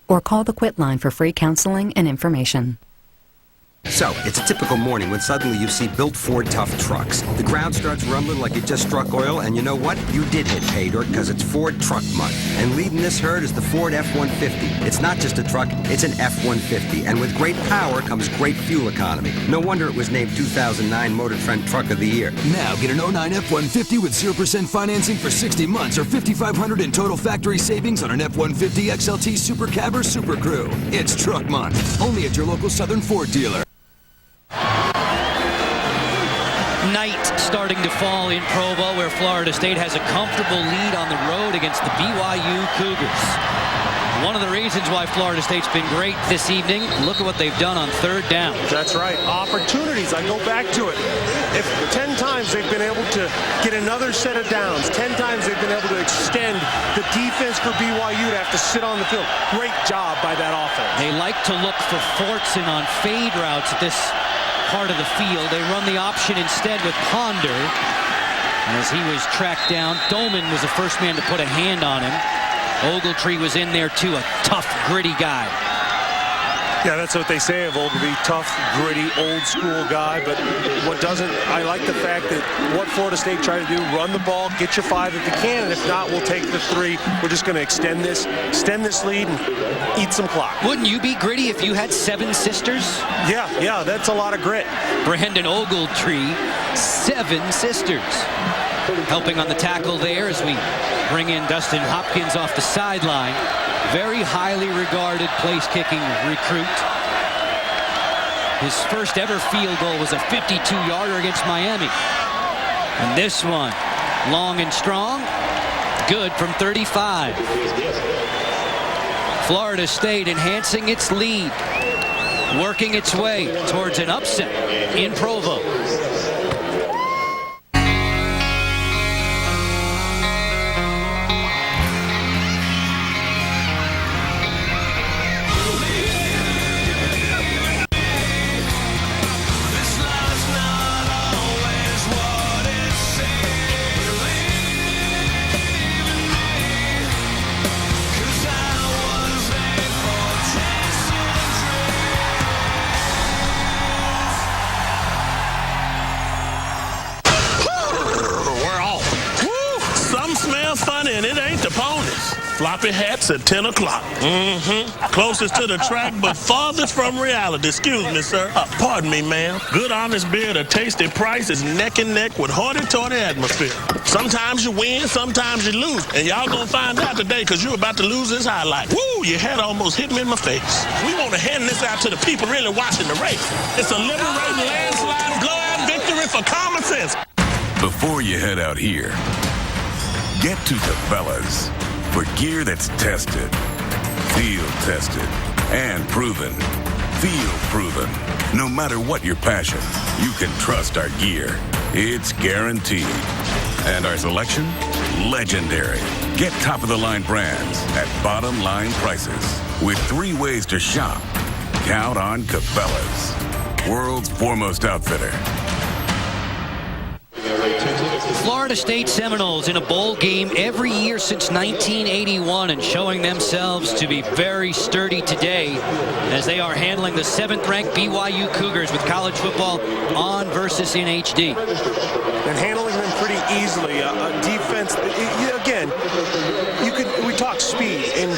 or call the Quit Line for free counseling and information.
So, it's a typical morning when suddenly you see built Ford tough trucks. The ground starts rumbling like it just struck oil, and you know what? You did hit pay dirt because it's Ford Truck Month. And leading this herd is the Ford F-150. It's not just a truck, it's an F-150. And with great power comes great fuel economy. No wonder it was named 2009 Motor Trend Truck of the Year.
Now get an 09 F-150 with 0% financing for 60 months or $5,500 in total factory savings on an F-150 XLT Super Cab or Super Crew. It's Truck Month, only at your local Southern Ford dealer.
night starting to fall in Provo, where Florida State has a comfortable lead on the road against the BYU Cougars. One of the reasons why Florida State's been great this evening, look at what they've done on third down.
That's right. Opportunities. I go back to it. If 10 times they've been able to get another set of downs, 10 times they've been able to extend the defense for BYU to have to sit on the field. Great job by that offense.
They like to look for Fortson on fade routes at this part of the field. They run the option instead with Ponder. As he was tracked down, Doman was the first man to put a hand on him. Ogletree was in there too, a tough, gritty guy.
Yeah, that's what they say of Ogletree, tough, gritty, old school guy. But what doesn't, I like the fact that what Florida State tried to do, run the ball, get you 5 if you can, and if not, we'll take the 3. We're just going to extend this lead and eat some clock.
Wouldn't you be gritty if you had 7 sisters?
Yeah, that's a lot of grit.
Brandon Ogletree, 7 sisters. Helping on the tackle there as we bring in Dustin Hopkins off the sideline. Very highly regarded place-kicking recruit. His first ever field goal was a 52-yarder against Miami. And this one, long and strong, good from 35. Florida State enhancing its lead, working its way towards an upset in Provo.
Floppy hats at 10 o'clock. Closest to the track, but farthest from reality. Excuse me, sir. Pardon me, ma'am. Good, honest beer at a tasty price is neck and neck with hoity-toity atmosphere. Sometimes you win, sometimes you lose. And y'all gonna find out today because you're about to lose this highlight. Woo, your head almost hit me in my face. We want to hand this out to the people really watching the race. It's a liberating landslide blowout victory for common sense.
Before you head out here, get to Cabela's. For gear that's tested, field tested, and proven. Feel proven. No matter what your passion, you can trust our gear. It's guaranteed. And our selection? Legendary. Get top-of-the-line brands at bottom-line prices. With 3 ways to shop. Count on Cabela's. World's foremost outfitter.
Florida State Seminoles in a bowl game every year since 1981 and showing themselves to be very sturdy today as they are handling the 7th-ranked BYU Cougars with college football on versus in HD.
And handling them pretty easily. Defense, again, we talk speed, and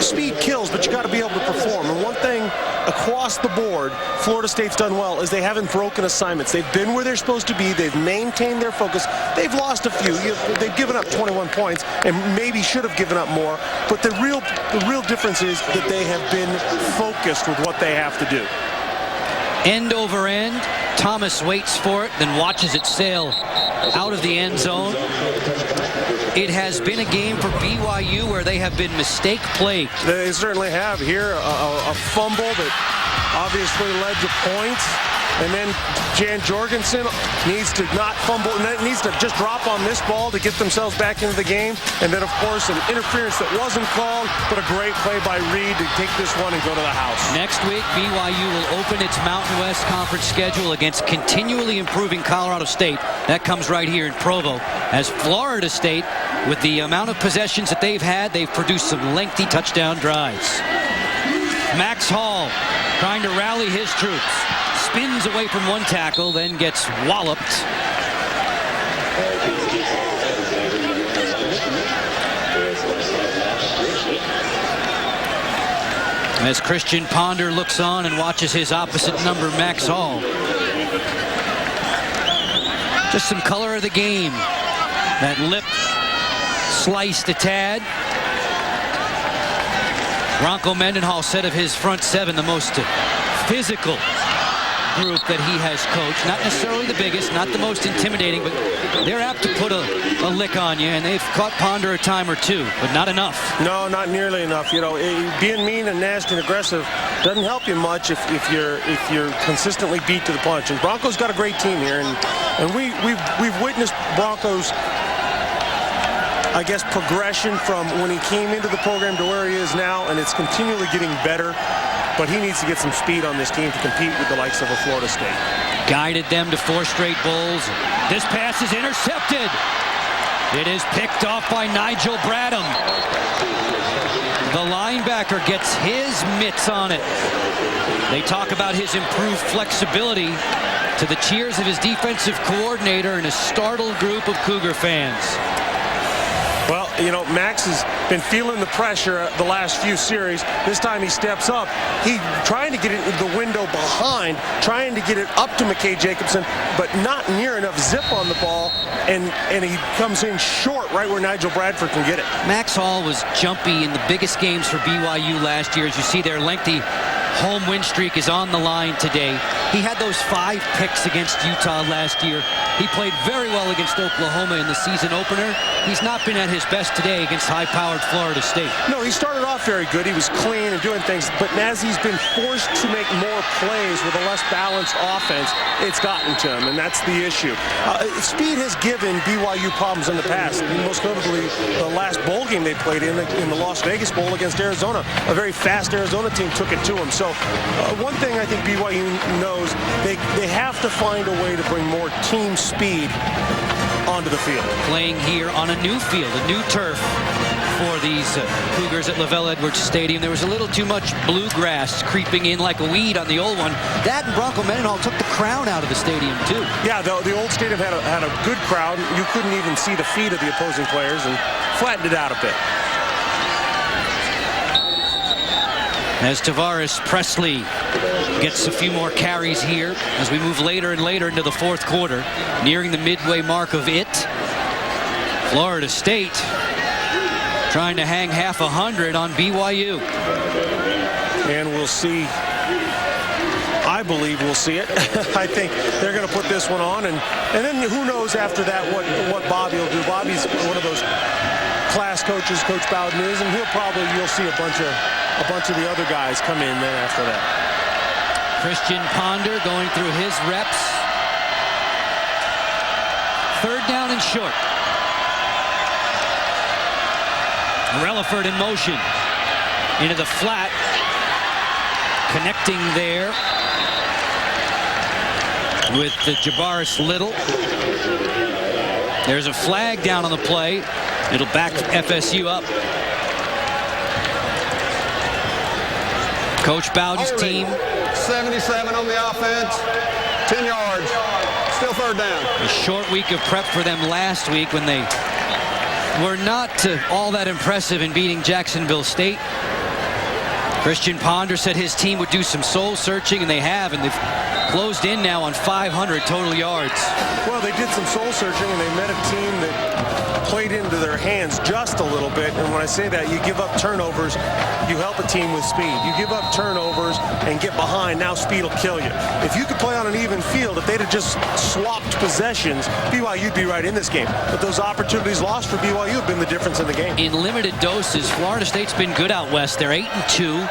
speed kills, but you got to be able to perform. And one thing across the board Florida State's done well is they haven't broken assignments. They've been where they're supposed to be. They've maintained their focus. They've lost a few. They've given up 21 points and maybe should have given up more. But the real difference is that they have been focused with what they have to do.
End over end. Thomas waits for it, then watches it sail out of the end zone. It has been a game for BYU where they have been mistake-plagued.
They certainly have. Here, a fumble that obviously led to points. And then Jan Jorgensen needs to not fumble, needs to just drop on this ball to get themselves back into the game. And then, of course, an interference that wasn't called, but a great play by Reed to take this one and go to the house.
Next week, BYU will open its Mountain West Conference schedule against continually improving Colorado State. That comes right here in Provo. As Florida State, with the amount of possessions that they've had, they've produced some lengthy touchdown drives. Max Hall trying to rally his troops. Spins away from one tackle, then gets walloped. As Christian Ponder looks on and watches his opposite number, Max Hall. Just some color of the game. That lip sliced a tad. Bronco Mendenhall said of his front 7, the most physical group that he has coached. Not necessarily the biggest, not the most intimidating, but they're apt to put a lick on you, and they've caught Ponder a time or two, but not enough.
No, not nearly enough. You know, being mean and nasty and aggressive doesn't help you much if you're consistently beat to the punch. And Broncos got a great team here, and we've witnessed Broncos, I guess, progression from when he came into the program to where he is now, and it's continually getting better. But he needs to get some speed on this team to compete with the likes of a Florida State.
Guided them to 4 straight bowls. This pass is intercepted. It is picked off by Nigel Bradham. The linebacker gets his mitts on it. They talk about his improved flexibility to the cheers of his defensive coordinator and a startled group of Cougar fans.
Well, you know, Max has been feeling the pressure the last few series. This time he steps up. He's trying to get it into the window behind, trying to get it up to McKay Jacobson, but not near enough zip on the ball, and he comes in short right where Nigel Bradford can get it.
Max Hall was jumpy in the biggest games for BYU last year. As you see, their lengthy home win streak is on the line today. He had those 5 picks against Utah last year. He played very well against Oklahoma in the season opener. He's not been at his best today against high-powered Florida State.
No, he started off very good. He was clean and doing things, but as he's been forced to make more plays with a less balanced offense, it's gotten to him, and that's the issue. Speed has given BYU problems in the past, most notably the last bowl game they played in the Las Vegas Bowl against Arizona. A very fast Arizona team took it to him. So one thing I think BYU knows, they have to find a way to bring more team speed onto the field.
Playing here on a new field, a new turf for these Cougars at LaVell Edwards Stadium. There was a little too much bluegrass creeping in like a weed on the old one. That and Bronco Mendenhall took the crown out of the stadium too.
Yeah, the old stadium had a good crowd. You couldn't even see the feet of the opposing players and flattened it out a bit.
As Tavares Presley gets a few more carries here as we move later and later into the 4th quarter, nearing the midway mark of it. Florida State trying to hang half 100 on BYU.
And we'll see. I believe we'll see it. I think they're going to put this one on, and then who knows after that what Bobby will do. Bobby's one of those class coaches, Coach Bowden is, and you'll see a bunch of the other guys come in then after that.
Christian Ponder going through his reps. 3rd down and short. Relaford in motion into the flat, connecting there with the Jabaris Little. There's a flag down on the play. It'll back FSU up. Coach Bowden's team.
77 on the offense, 10 yards, still 3rd down.
A short week of prep for them last week when they were not all that impressive in beating Jacksonville State. Christian Ponder said his team would do some soul searching, and they have, and they've closed in now on 500 total yards.
Well, they did some soul searching, and they met a team that played into their hands just a little bit. And when I say that, you give up turnovers, you help a team with speed. You give up turnovers and get behind, now speed will kill you. If you could play on an even field, if they'd have just swapped possessions, BYU'd be right in this game. But those opportunities lost for BYU have been the difference in the game.
In limited doses, Florida State's been good out west. They're 8-2.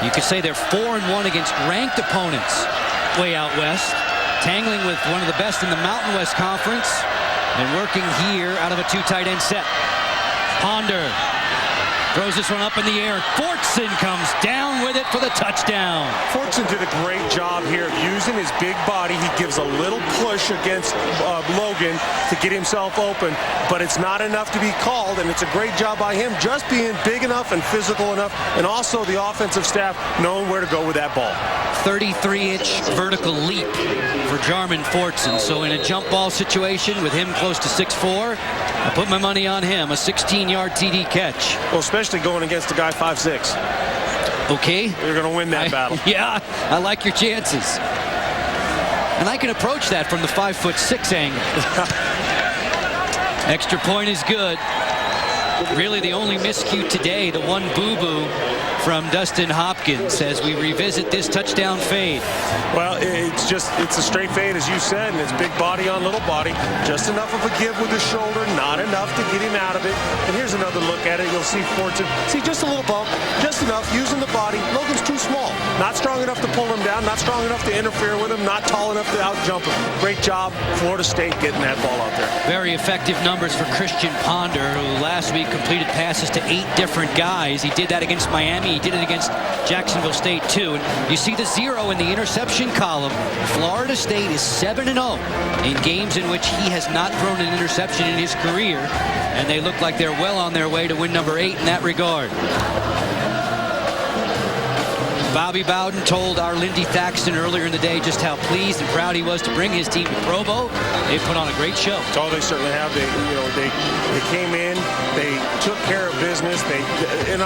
You could say they're 4-1 against ranked opponents way out west, tangling with one of the best in the Mountain West Conference and working here out of a 2 tight end set. Ponder throws this one up in the air. Fortson comes down with it for the touchdown.
Fortson did a great job here of using his big body. He gives a little push against Logan to get himself open, but it's not enough to be called, and it's a great job by him just being big enough and physical enough, and also the offensive staff knowing where to go with that ball.
33-inch vertical leap for Jarman Fortson. So in a jump ball situation with him close to 6'4", I put my money on him. A 16-yard TD catch.
Well, especially going against a guy 5'6".
Okay.
You're going to win that battle.
Yeah, I like your chances. And I can approach that from the 5'6" angle. Extra point is good. Really the only miscue today, the one boo-boo from Dustin Hopkins as we revisit this touchdown fade.
Well, it's a straight fade, as you said, and it's big body on little body. Just enough of a give with his shoulder, not enough to get him out of it. And here's another look at it. You'll see Fortson. See, just a little bump, just enough, using the body. Logan's too small. Not strong enough to pull him down, not strong enough to interfere with him, not tall enough to out-jump him. Great job, Florida State, getting that ball out there.
Very effective numbers for Christian Ponder, who last week completed passes to 8 different guys. He did that against Miami. He did it against Jacksonville State, too. And you see the 0 in the interception column. Florida State is 7-0 in games in which he has not thrown an interception in his career. And they look like they're well on their way to win number 8 in that regard. Bobby Bowden told our Lindy Thaxton earlier in the day just how pleased and proud he was to bring his team to Provo. They put on a great show.
Oh, they certainly have. They came in, they took care of business. Again,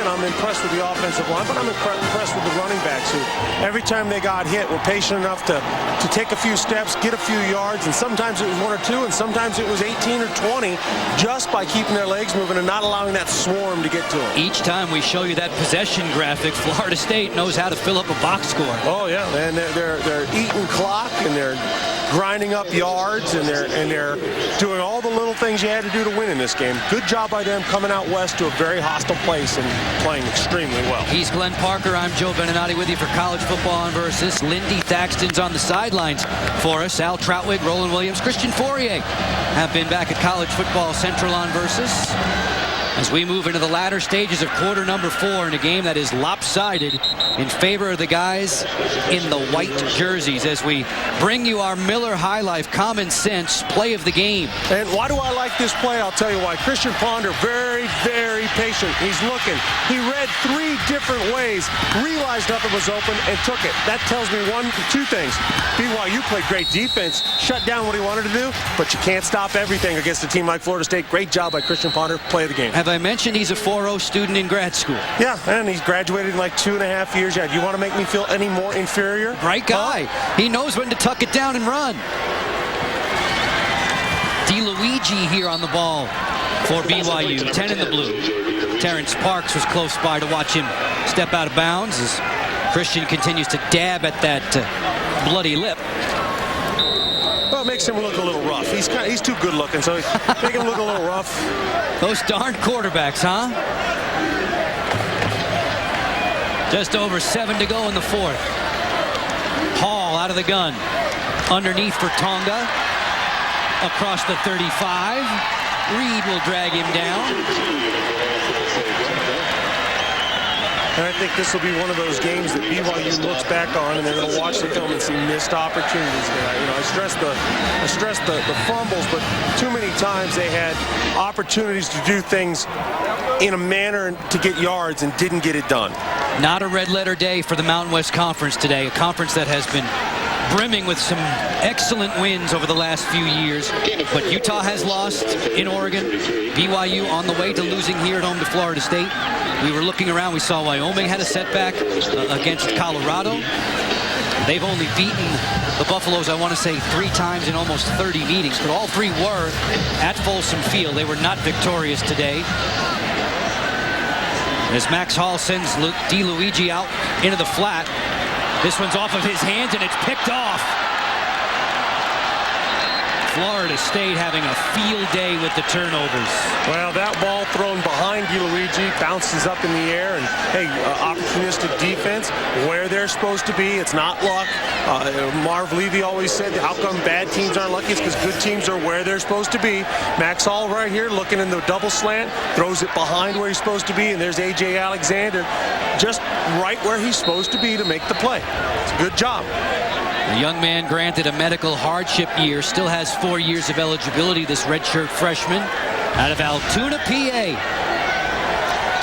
I'm impressed with the offensive line, but I'm impressed with the running backs who, every time they got hit, were patient enough to take a few steps, get a few yards, and sometimes it was 1 or 2, and sometimes it was 18 or 20, just by keeping their legs moving and not allowing that swarm to get to them.
Each time we show you that possession graphic, Florida State knows how to fill up a box score.
Oh yeah, and they're eating clock, and they're grinding up yards, and they're doing all the little things you had to do to win in this game. Good job by them coming out west to a very hostile place and playing extremely well.
He's Glenn Parker. I'm Joe Beninati with you for College Football on Versus. Lindy Thaxton's on the sidelines for us. Al Troutwig, Roland Williams, Christian Fourier have been back at College Football Central on Versus. As we move into the latter stages of quarter number 4 in a game that is lopsided in favor of the guys in the white jerseys, as we bring you our Miller High Life Common Sense play of the game.
And why do I like this play? I'll tell you why. Christian Ponder, very, very patient. He's looking. He read 3 different ways, realized nothing was open, and took it. That tells me 2 things. BYU played great defense, shut down what he wanted to do, but you can't stop everything against a team like Florida State. Great job by Christian Ponder. Play of the game.
Have I mentioned he's a 4.0 student in grad school?
Yeah, and he's graduated in like 2.5 years. Yeah, do you want to make me feel any more inferior?
Bright guy. He knows when to tuck it down and run. DeLuigi here on the ball for BYU. 10 in the blue. Terrence Parks was close by to watch him step out of bounds as Christian continues to dab at that bloody lip.
Well, it makes him look a little rough. He's too good looking, so make him look a little rough.
Those darn quarterbacks, huh? Just over 7 to go in the 4th. Hall out of the gun. Underneath for Tonga. Across the 35. Reed will drag him down.
And I think this will be one of those games that BYU looks back on, and they're going to watch the film and see missed opportunities. I stressed the fumbles, but too many times they had opportunities to do things in a manner to get yards and didn't get it done.
Not a red letter day for the Mountain West Conference today, a conference that has been brimming with some excellent wins over the last few years. But Utah has lost in Oregon. BYU on the way to losing here at home to Florida State. We were looking around. We saw Wyoming had a setback against Colorado. They've only beaten the Buffaloes, I want to say, 3 times in almost 30 meetings. But all 3 were at Folsom Field. They were not victorious today. As Max Hall sends DeLuigi out into the flat. This one's off of his hands, and it's picked off. Florida State having a field day with the turnovers.
Well, that ball thrown behind DeLuigi bounces up in the air, and hey, opportunistic defense where they're supposed to be. It's not luck. Marv Levy always said, how come bad teams aren't lucky? It's because good teams are where they're supposed to be. Max Hall right here looking in the double slant, throws it behind where he's supposed to be, and there's A.J. Alexander just right where he's supposed to be to make the play. It's a good job.
The young man granted a medical hardship year, still has 4 years of eligibility, this redshirt freshman out of Altoona, PA.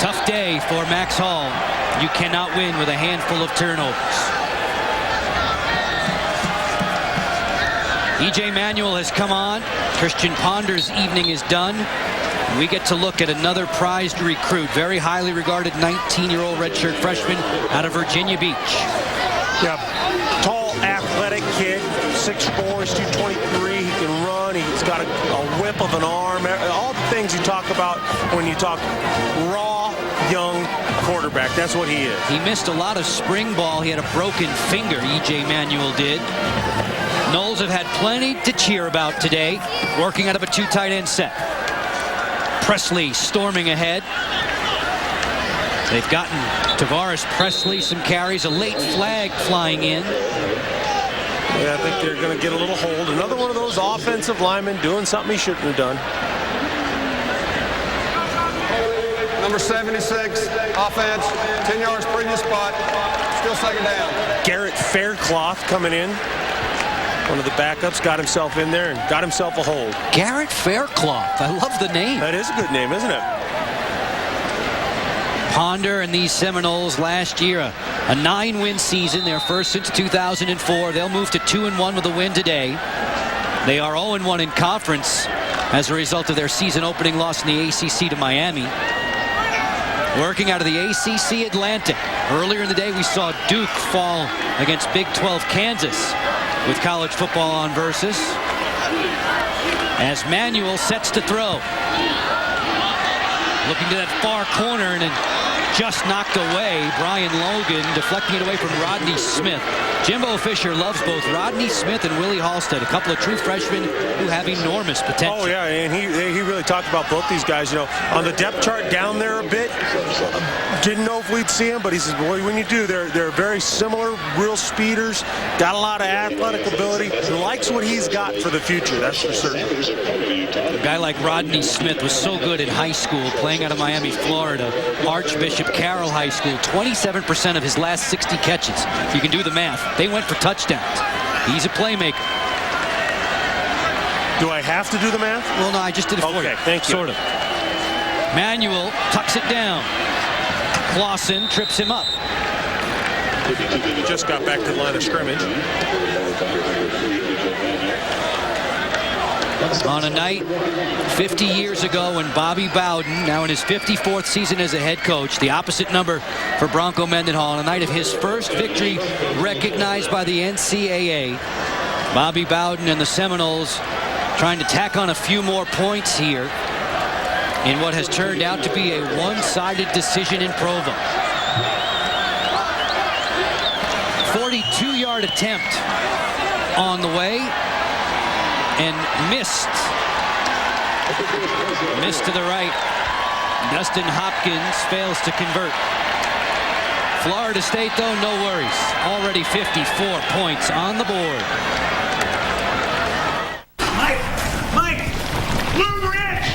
Tough day for Max Hall. You cannot win with a handful of turnovers. E.J. Manuel has come on. Christian Ponder's evening is done. We get to look at another prized recruit, very highly regarded 19-year-old redshirt freshman out of Virginia Beach.
Yeah, tall, athletic kid, 6'4", he's 223, he can run, he's got a whip of an arm, all the things you talk about when you talk raw, young quarterback. That's what he is.
He missed a lot of spring ball. He had a broken finger, E.J. Manuel did. Noles have had plenty to cheer about today, working out of a 2 tight end set. Presley storming ahead. They've gotten Tavares Presley some carries, a late flag flying in.
Yeah, I think they're going to get a little hold. Another one of those offensive linemen doing something he shouldn't have done.
Number 76, offense, 10 yards previous spot, still second down.
Garrett Faircloth coming in. One of the backups got himself in there and got himself a hold.
Garrett Faircloth. I love the name.
That is a good name, isn't it?
Ponder and these Seminoles last year, a 9-win season, their first since 2004. They'll move to 2-1 with a win today. They are 0-1 in conference as a result of their season opening loss in the ACC to Miami. Working out of the ACC Atlantic. Earlier in the day, we saw Duke fall against Big 12 Kansas with college football on Versus. As Manuel sets to throw. Looking to that far corner and just knocked away. Brian Logan deflecting it away from Rodney Smith. Jimbo Fisher loves both Rodney Smith and Willie Halstead, a couple of true freshmen who have enormous potential.
Oh, yeah, and he really talked about both these guys. You know, on the depth chart down there a bit, didn't know if we'd see him, but he says, boy, when you do, they're very similar, real speeders, got a lot of athletic ability, likes what he's got for the future, that's for certain.
A guy like Rodney Smith was so good in high school, playing out of Miami, Florida, Archbishop Carroll High School, 27% of his last 60 catches. If you can do the math, they went for touchdowns. He's a playmaker.
Do I have to do the math?
Well, no, I just did it for you.
Okay, thank you.
Sort of. Manuel tucks it down. Clausen trips him up.
He just got back to the line of scrimmage.
On a night 50 years ago when Bobby Bowden, now in his 54th season as a head coach, the opposite number for Bronco Mendenhall, on a night of his first victory recognized by the NCAA, Bobby Bowden and the Seminoles trying to tack on a few more points here in what has turned out to be a one-sided decision in Provo. 42-yard attempt on the way. And missed to the right. Dustin Hopkins fails to convert. Florida State, though, no worries. Already 54 points on the board.
Mike, we're rich.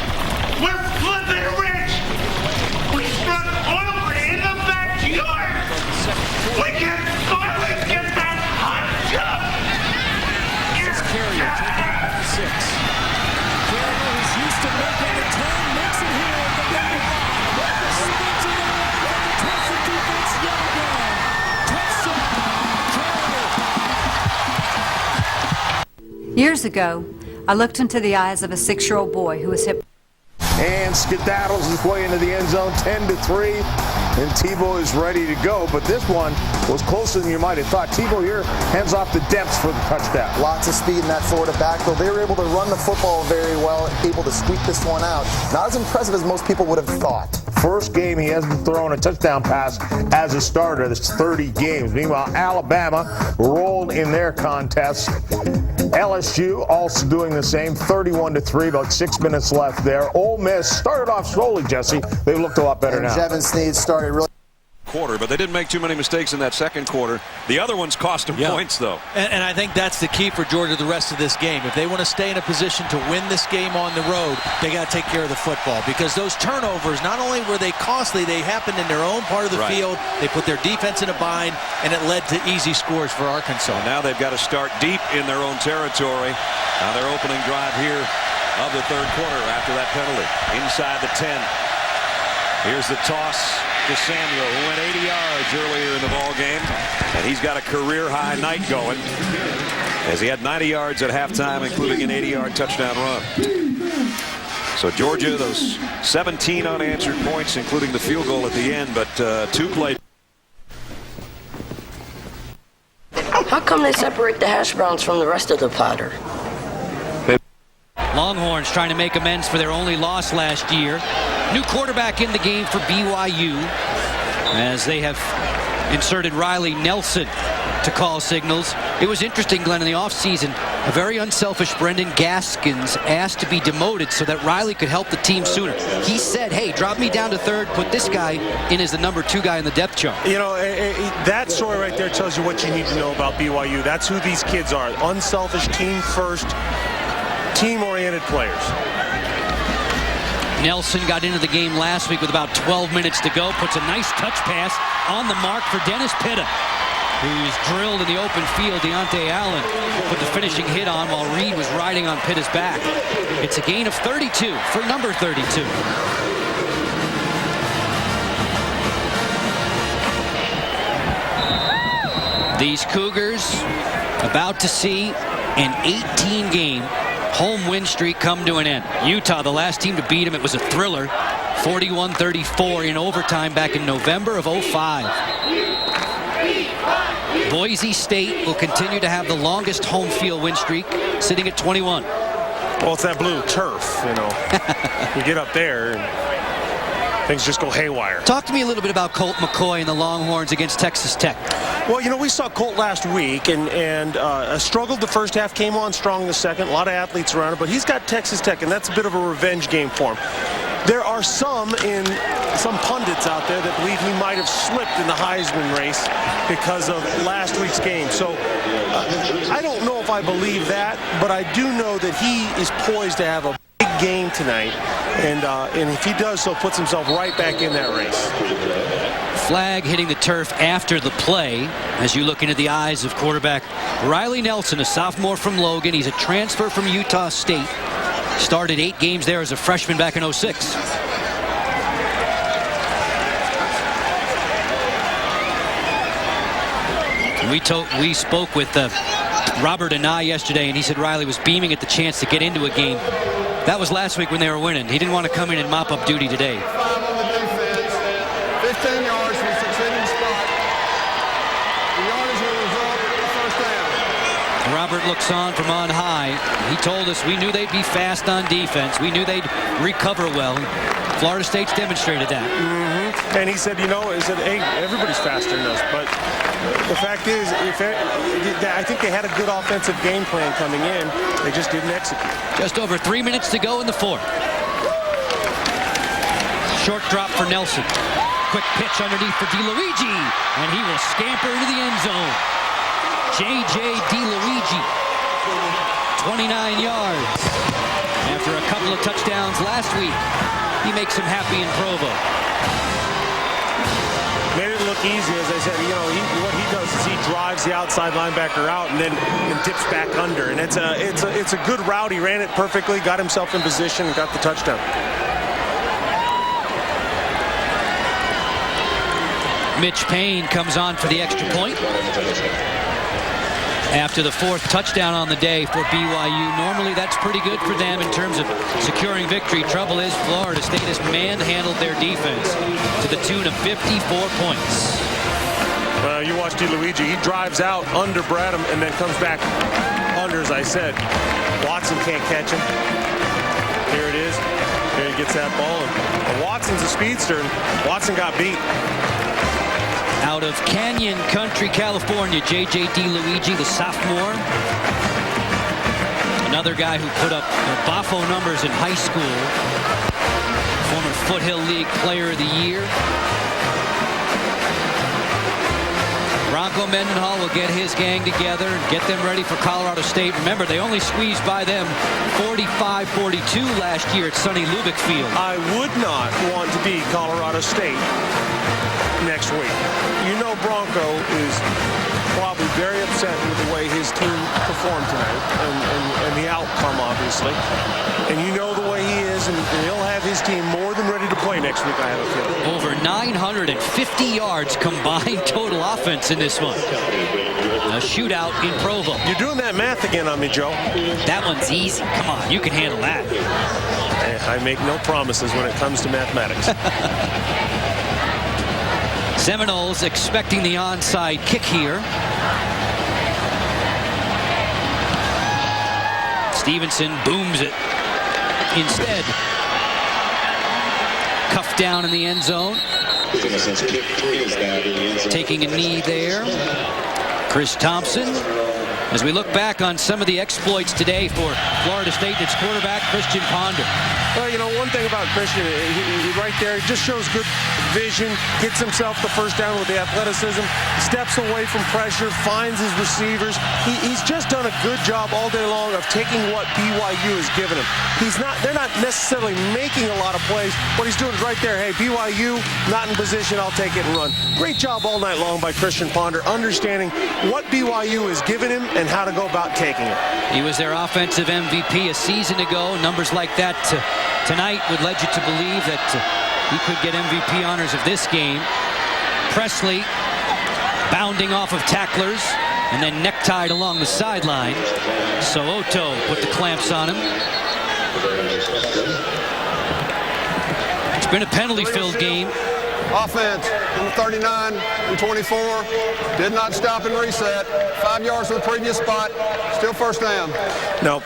We're flipping rich. We struck oil in the backyard. We can finally get that hot tub.
Carrier taking it back 6. Carrier is used to making a turn, makes it here at the 35. Spins it away from the Tulsa defense yet again. Touchdown, Carrier.
Years ago, I looked into the eyes of a 6-year-old boy who was hit.
And skedaddles his way into the end zone, 10-3. And Tebow is ready to go, but this one was closer than you might have thought. Tebow here hands off the depths for the touchdown.
Lots of speed in that Florida backfield. They were able to run the football very well, able to squeak this one out. Not as impressive as most people would have thought.
First game he hasn't thrown a touchdown pass as a starter. That's 30 games. Meanwhile, Alabama rolled in their contest. LSU also doing the same, 31-3, about 6 minutes left there. Ole Miss started off slowly, Jesse. They looked a lot better now.
Jevin Sneed started really
quarter, but they didn't make too many mistakes in that second quarter. The other ones cost them points, though.
And I think that's the key for Georgia the rest of this game. If they want to stay in a position to win this game on the road, they got to take care of the football, because those turnovers, not only were they costly, they happened in their own part of the field. They put their defense in a bind, and it led to easy scores for Arkansas.
Now they've got to start deep in their own territory. Now their opening drive here of the third quarter after that penalty. Inside the 10. Here's the toss to Samuel, who went 80 yards earlier in the ball game, and he's got a career-high night going, as he had 90 yards at halftime, including an 80-yard touchdown run. So Georgia, those 17 unanswered points, including the field goal at the end, but 2 played.
How come they separate the hash browns from the rest of the powder?
Longhorns trying to make amends for their only loss last year. New quarterback in the game for BYU. as they have inserted Riley Nelson to call signals. It was interesting, Glenn, in the offseason, a very unselfish Brendan Gaskins asked to be demoted so that Riley could help the team sooner. He said, hey, drop me down to third, put this guy in as the number 2 guy in the depth chart.
You know, that story right there tells you what you need to know about BYU. That's who these kids are. Unselfish, team first, team-oriented players.
Nelson got into the game last week with about 12 minutes to go, puts a nice touch pass on the mark for Dennis Pitta, who's drilled in the open field. Deontay Allen put the finishing hit on while Reed was riding on Pitta's back. It's a gain of 32 for number 32. These Cougars about to see an 18-game home win streak come to an end. Utah, the last team to beat them, it was a thriller, 41-34 in overtime back in November of 05. Boise State will continue to have the longest home field win streak, sitting at 21.
Well, it's that blue turf, you know. You get up there and things just go haywire.
Talk to me a little bit about Colt McCoy and the Longhorns against Texas Tech.
Well, you know, we saw Colt last week and struggled the first half, came on strong in the second. A lot of athletes around him, but he's got Texas Tech, and that's a bit of a revenge game for him. There are some pundits out there that believe he might have slipped in the Heisman race because of last week's game. So I don't know if I believe that, but I do know that he is poised to have a big game tonight, and if he does so, puts himself right back in that race.
Flag hitting the turf after the play as you look into the eyes of quarterback Riley Nelson, a sophomore from Logan. He's a transfer from Utah State. Started 8 games there as a freshman back in 06. We spoke with Robert Anai yesterday, and he said Riley was beaming at the chance to get into a game. That was last week when they were winning. He didn't want to come in and mop up duty today.
15 yards from the succeeding spot. The yardage will result in a first down.
Robert looks on from on high. He told us we knew they'd be fast on defense. We knew they'd recover well. Florida State's demonstrated that.
Mm-hmm. And he said, you know, hey, everybody's faster than us. But the fact is, I think they had a good offensive game plan coming in. They just didn't execute.
Just over 3 minutes to go in the fourth. Short drop for Nelson. Quick pitch underneath for DeLuigi, and he will scamper into the end zone. J.J. DeLuigi, 29 yards. After a couple of touchdowns last week, he makes him happy in Provo.
Made it look easy, as I said. You know, what he does is he drives the outside linebacker out and then dips back under, and it's a good route. He ran it perfectly, got himself in position, and got the touchdown.
Mitch Payne comes on for the extra point. After the 4th touchdown on the day for BYU. Normally that's pretty good for them in terms of securing victory. Trouble is Florida State has manhandled their defense to the tune of 54 points.
You watch DeLuigi. He drives out under Bradham and then comes back under, as I said. Watson can't catch him. Here it is. Here he gets that ball. And Watson's a speedster, and Watson got beat.
Out of Canyon Country, California, J.J. DeLuigi, the sophomore. Another guy who put up Buffo numbers in high school. Former Foothill League Player of the Year. Bronco Mendenhall will get his gang together and get them ready for Colorado State. Remember, they only squeezed by them 45-42 last year at Sonny Lubick Field.
I would not want to be Colorado State next week. You know Bronco is probably very upset with the way his team performed tonight and the outcome, obviously. And you know the way he is, and he'll have his team more than ready to play next week, I have a feeling.
Over 950 yards combined total offense in this one. A shootout in Provo.
You're doing that math again on me, Joe.
That one's easy. Come on, you can handle that.
I make no promises when it comes to mathematics.
Seminoles expecting the onside kick here. Stevenson booms it. Instead, cuffed down in the end zone. Taking a knee there. Chris Thompson. As we look back on some of the exploits today for Florida State and its quarterback, Christian Ponder.
Well, you know, one thing about Christian, he right there, he just shows good vision, gets himself the first down with the athleticism, steps away from pressure, finds his receivers. He's just done a good job all day long of taking what BYU has given him. They're not necessarily making a lot of plays. What he's doing is right there. Hey, BYU, not in position, I'll take it and run. Great job all night long by Christian Ponder, understanding what BYU has given him and how to go about taking it.
He was their offensive MVP a season ago. Numbers like that tonight would lead you to believe that he could get MVP honors of this game. Presley bounding off of tacklers and then necktied along the sideline. So Otto put the clamps on him. It's been a penalty-filled game.
Offense, number 39 and 24. Did not stop and reset. 5 yards from the previous spot. Still first down.
No,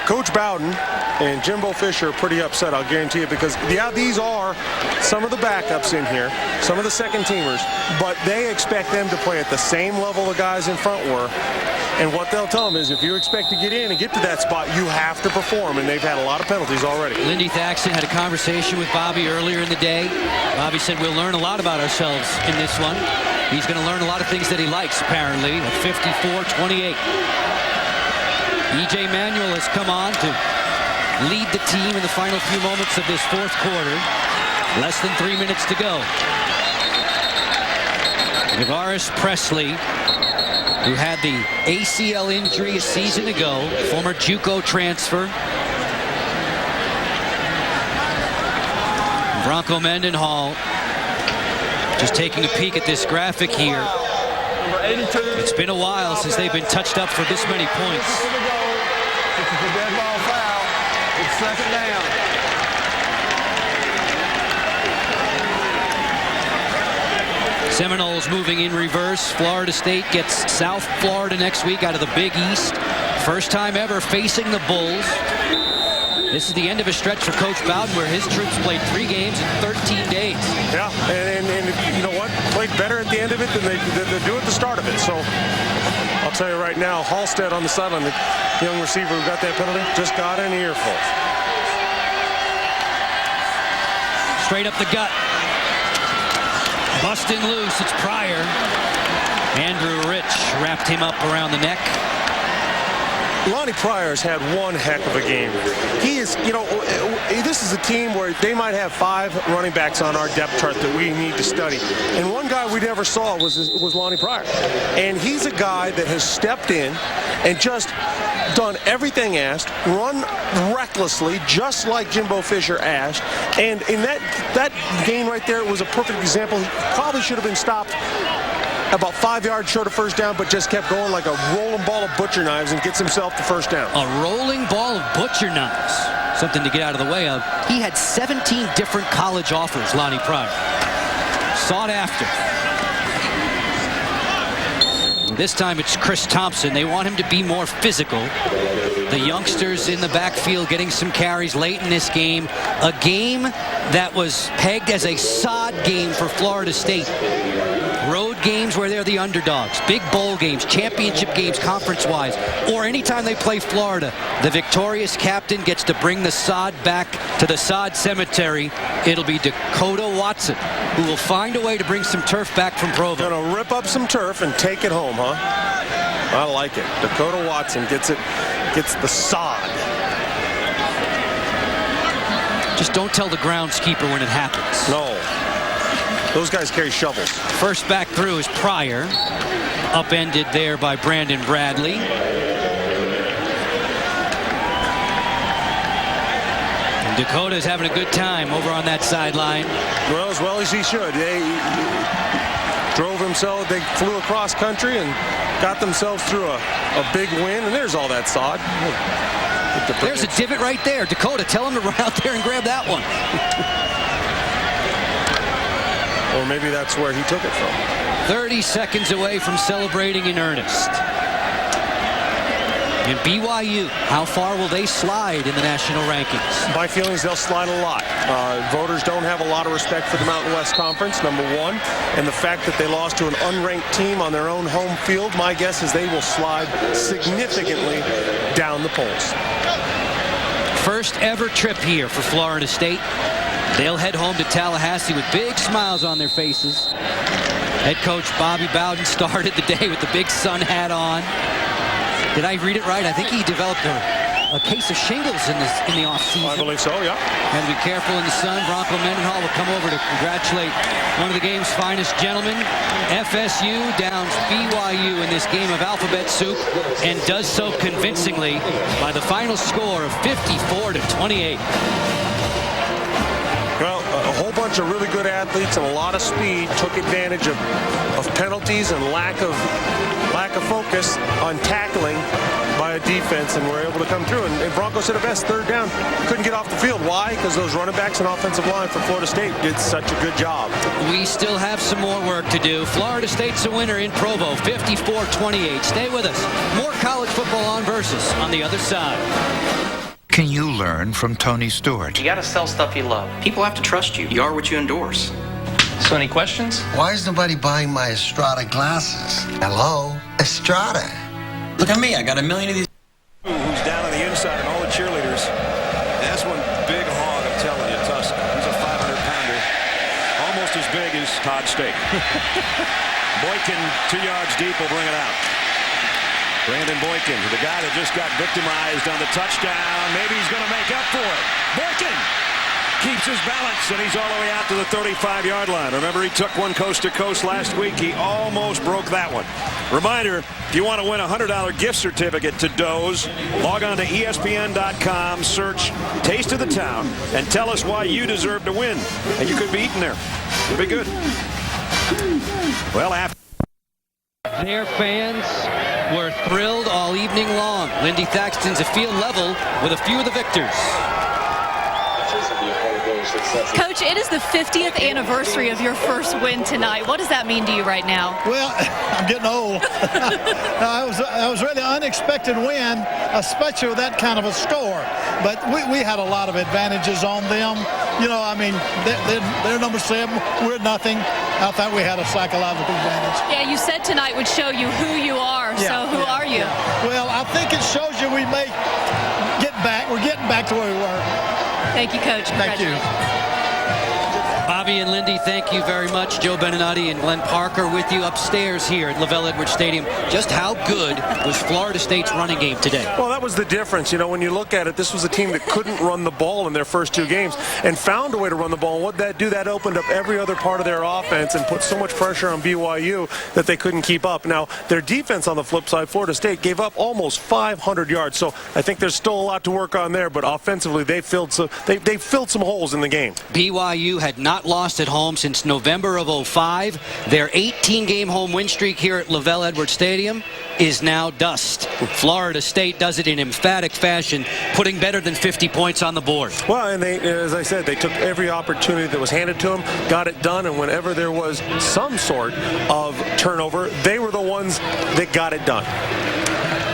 Coach Bowden and Jimbo Fisher are pretty upset, I'll guarantee you, because, yeah, these are some of the backups in here, some of the second-teamers, but they expect them to play at the same level the guys in front were. And what they'll tell them is if you expect to get in and get to that spot, you have to perform, and they've had a lot of penalties already.
Lindy Thaxton had a conversation with Bobby earlier in the day. Bobby said we'll learn a lot about ourselves in this one. He's going to learn a lot of things that he likes, apparently, at 54-28. E.J. Manuel has come on to lead the team in the final few moments of this fourth quarter. Less than 3 minutes to go. Javaris Presley, who had the ACL injury a season ago, former JUCO transfer. Bronco Mendenhall just taking a peek at this graphic here. It's been a while since they've been touched up for this many points.
This is a dead ball foul. It's second down.
Seminoles moving in reverse. Florida State gets South Florida next week out of the Big East. First time ever facing the Bulls. This is the end of a stretch for Coach Bowden where his troops played 3 games in 13 days.
Yeah, and you know what? Played better at the end of it than they do at the start of it. So I'll tell you right now, Halstead on the sideline, the young receiver who got that penalty, just got an earful.
Straight up the gut. Busting loose, it's Pryor. Andrew Rich wrapped him up around the neck.
Lonnie Pryor's had one heck of a game. He is, you know, this is a team where they might have 5 running backs on our depth chart that we need to study. And one guy we never saw was Lonnie Pryor. And he's a guy that has stepped in and just done everything asked, run recklessly, just like Jimbo Fisher asked. And in that game right there, it was a perfect example. He probably should have been stopped about 5 yards short of first down, but just kept going like a rolling ball of butcher knives and gets himself the first down.
A rolling ball of butcher knives. Something to get out of the way of. He had 17 different college offers, Lonnie Pryor. Sought after. This time it's Chris Thompson. They want him to be more physical. The youngsters in the backfield getting some carries late in this game. A game that was pegged as a sod game for Florida State. Road games where they're the underdogs. Big bowl games, championship games conference-wise. Or anytime they play Florida, the victorious captain gets to bring the sod back to the sod cemetery. It'll be Dakota Watson, who will find a way to bring some turf back from Provo.
Gonna rip up some turf and take it home, huh? I like it. Dakota Watson gets the sod.
Just don't tell the groundskeeper when it happens.
No. Those guys carry shovels.
First back through is Pryor. Upended there by Brandon Bradley. And Dakota's having a good time over on that sideline.
Well, as well as he should. They drove himself. They flew across country and got themselves through a big win. And there's all that sod.
There's a divot right there. Dakota, tell him to run out there and grab that one.
Or maybe that's where he took it from.
30 seconds away from celebrating in earnest. And BYU, how far will they slide in the national rankings?
My feelings, they'll slide a lot. Voters don't have a lot of respect for the Mountain West Conference, number one. And the fact that they lost to an unranked team on their own home field, my guess is they will slide significantly down the polls.
First ever trip here for Florida State. They'll head home to Tallahassee with big smiles on their faces. Head coach Bobby Bowden started the day with the big sun hat on. Did I read it right? I think he developed a case of shingles in the offseason.
I believe so, yeah.
Had to be careful in the sun. Bronco Mendenhall will come over to congratulate one of the game's finest gentlemen. FSU downs BYU in this game of alphabet soup and does so convincingly by the final score of 54-28.
Well, a whole bunch of really good athletes and a lot of speed took advantage of penalties and lack of focus on tackling by a defense, and were able to come through. And Bronco said it best, third down, couldn't get off the field. Why? Because those running backs and offensive line for Florida State did such a good job.
We still have some more work to do. Florida State's a winner in Provo, 54-28. Stay with us. More college football on Versus on the other side.
Can you learn from Tony Stewart?
You gotta sell stuff you love. People have to trust you. You are what you endorse. So any questions?
Why is nobody buying my Estrada glasses? Hello? Estrada.
Look at me, I got a million of these.
Who's down on the inside and all the cheerleaders. That's one big hog, I'm telling you, Tusk. He's a 500-pounder. Almost as big as Todd Stake. Boykin 2 yards deep will bring it out. Brandon Boykin, the guy that just got victimized on the touchdown. Maybe he's going to make up for it. Boykin keeps his balance, and he's all the way out to the 35-yard line. Remember, he took one coast to coast last week. He almost broke that one. Reminder, if you want to win a $100 gift certificate to Doze, log on to ESPN.com, search Taste of the Town, and tell us why you deserve to win. And you could be eating there. It'll be good. Well, after
their fans were thrilled all evening long. Lindy Thaxton's a field level with a few of the victors.
Coach, it is the 50th anniversary of your first win tonight. What does that mean to you right now?
Well, I'm getting old. It was really an unexpected win, especially with that kind of a score. But we had a lot of advantages on them. You know, I mean, they're number 7. We're nothing. I thought we had a psychological advantage.
Yeah, you said tonight would show you who you are.
Yeah,
so who are you?
Yeah. Well, I think it shows you we may get back. We're getting back to where we were.
Thank you, Coach.
Thank you.
Bobby and Lindy, thank you very much. Joe Beninati and Glenn Parker with you upstairs here at LaVell Edwards Stadium. Just how good was Florida State's running game today?
Well, that was the difference. You know, when you look at it, this was a team that couldn't run the ball in their first 2 games and found a way to run the ball. And what that do? That opened up every other part of their offense and put so much pressure on BYU that they couldn't keep up. Now, their defense on the flip side, Florida State, gave up almost 500 yards. So I think there's still a lot to work on there. But offensively, they filled some holes in the game.
BYU had not lost at home since November of 05. Their 18-game home win streak here at LaVell Edwards Stadium is now dust. Florida State does it in emphatic fashion, putting better than 50 points on the board.
Well, and they, as I said, they took every opportunity that was handed to them, got it done, and whenever there was some sort of turnover, they were the ones that got it done.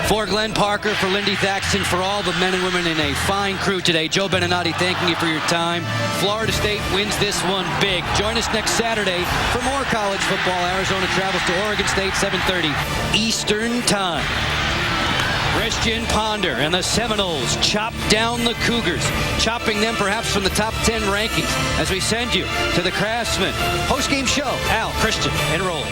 For Glenn Parker, for Lindy Thaxton, for all the men and women in a fine crew today, Joe Beninati thanking you for your time. Florida State wins this one big. Join us next Saturday for more college football. Arizona travels to Oregon State, 7:30 Eastern Time. Christian Ponder and the Seminoles chop down the Cougars, chopping them perhaps from the top 10 rankings as we send you to the Craftsman postgame show. Al, Christian, and Roland.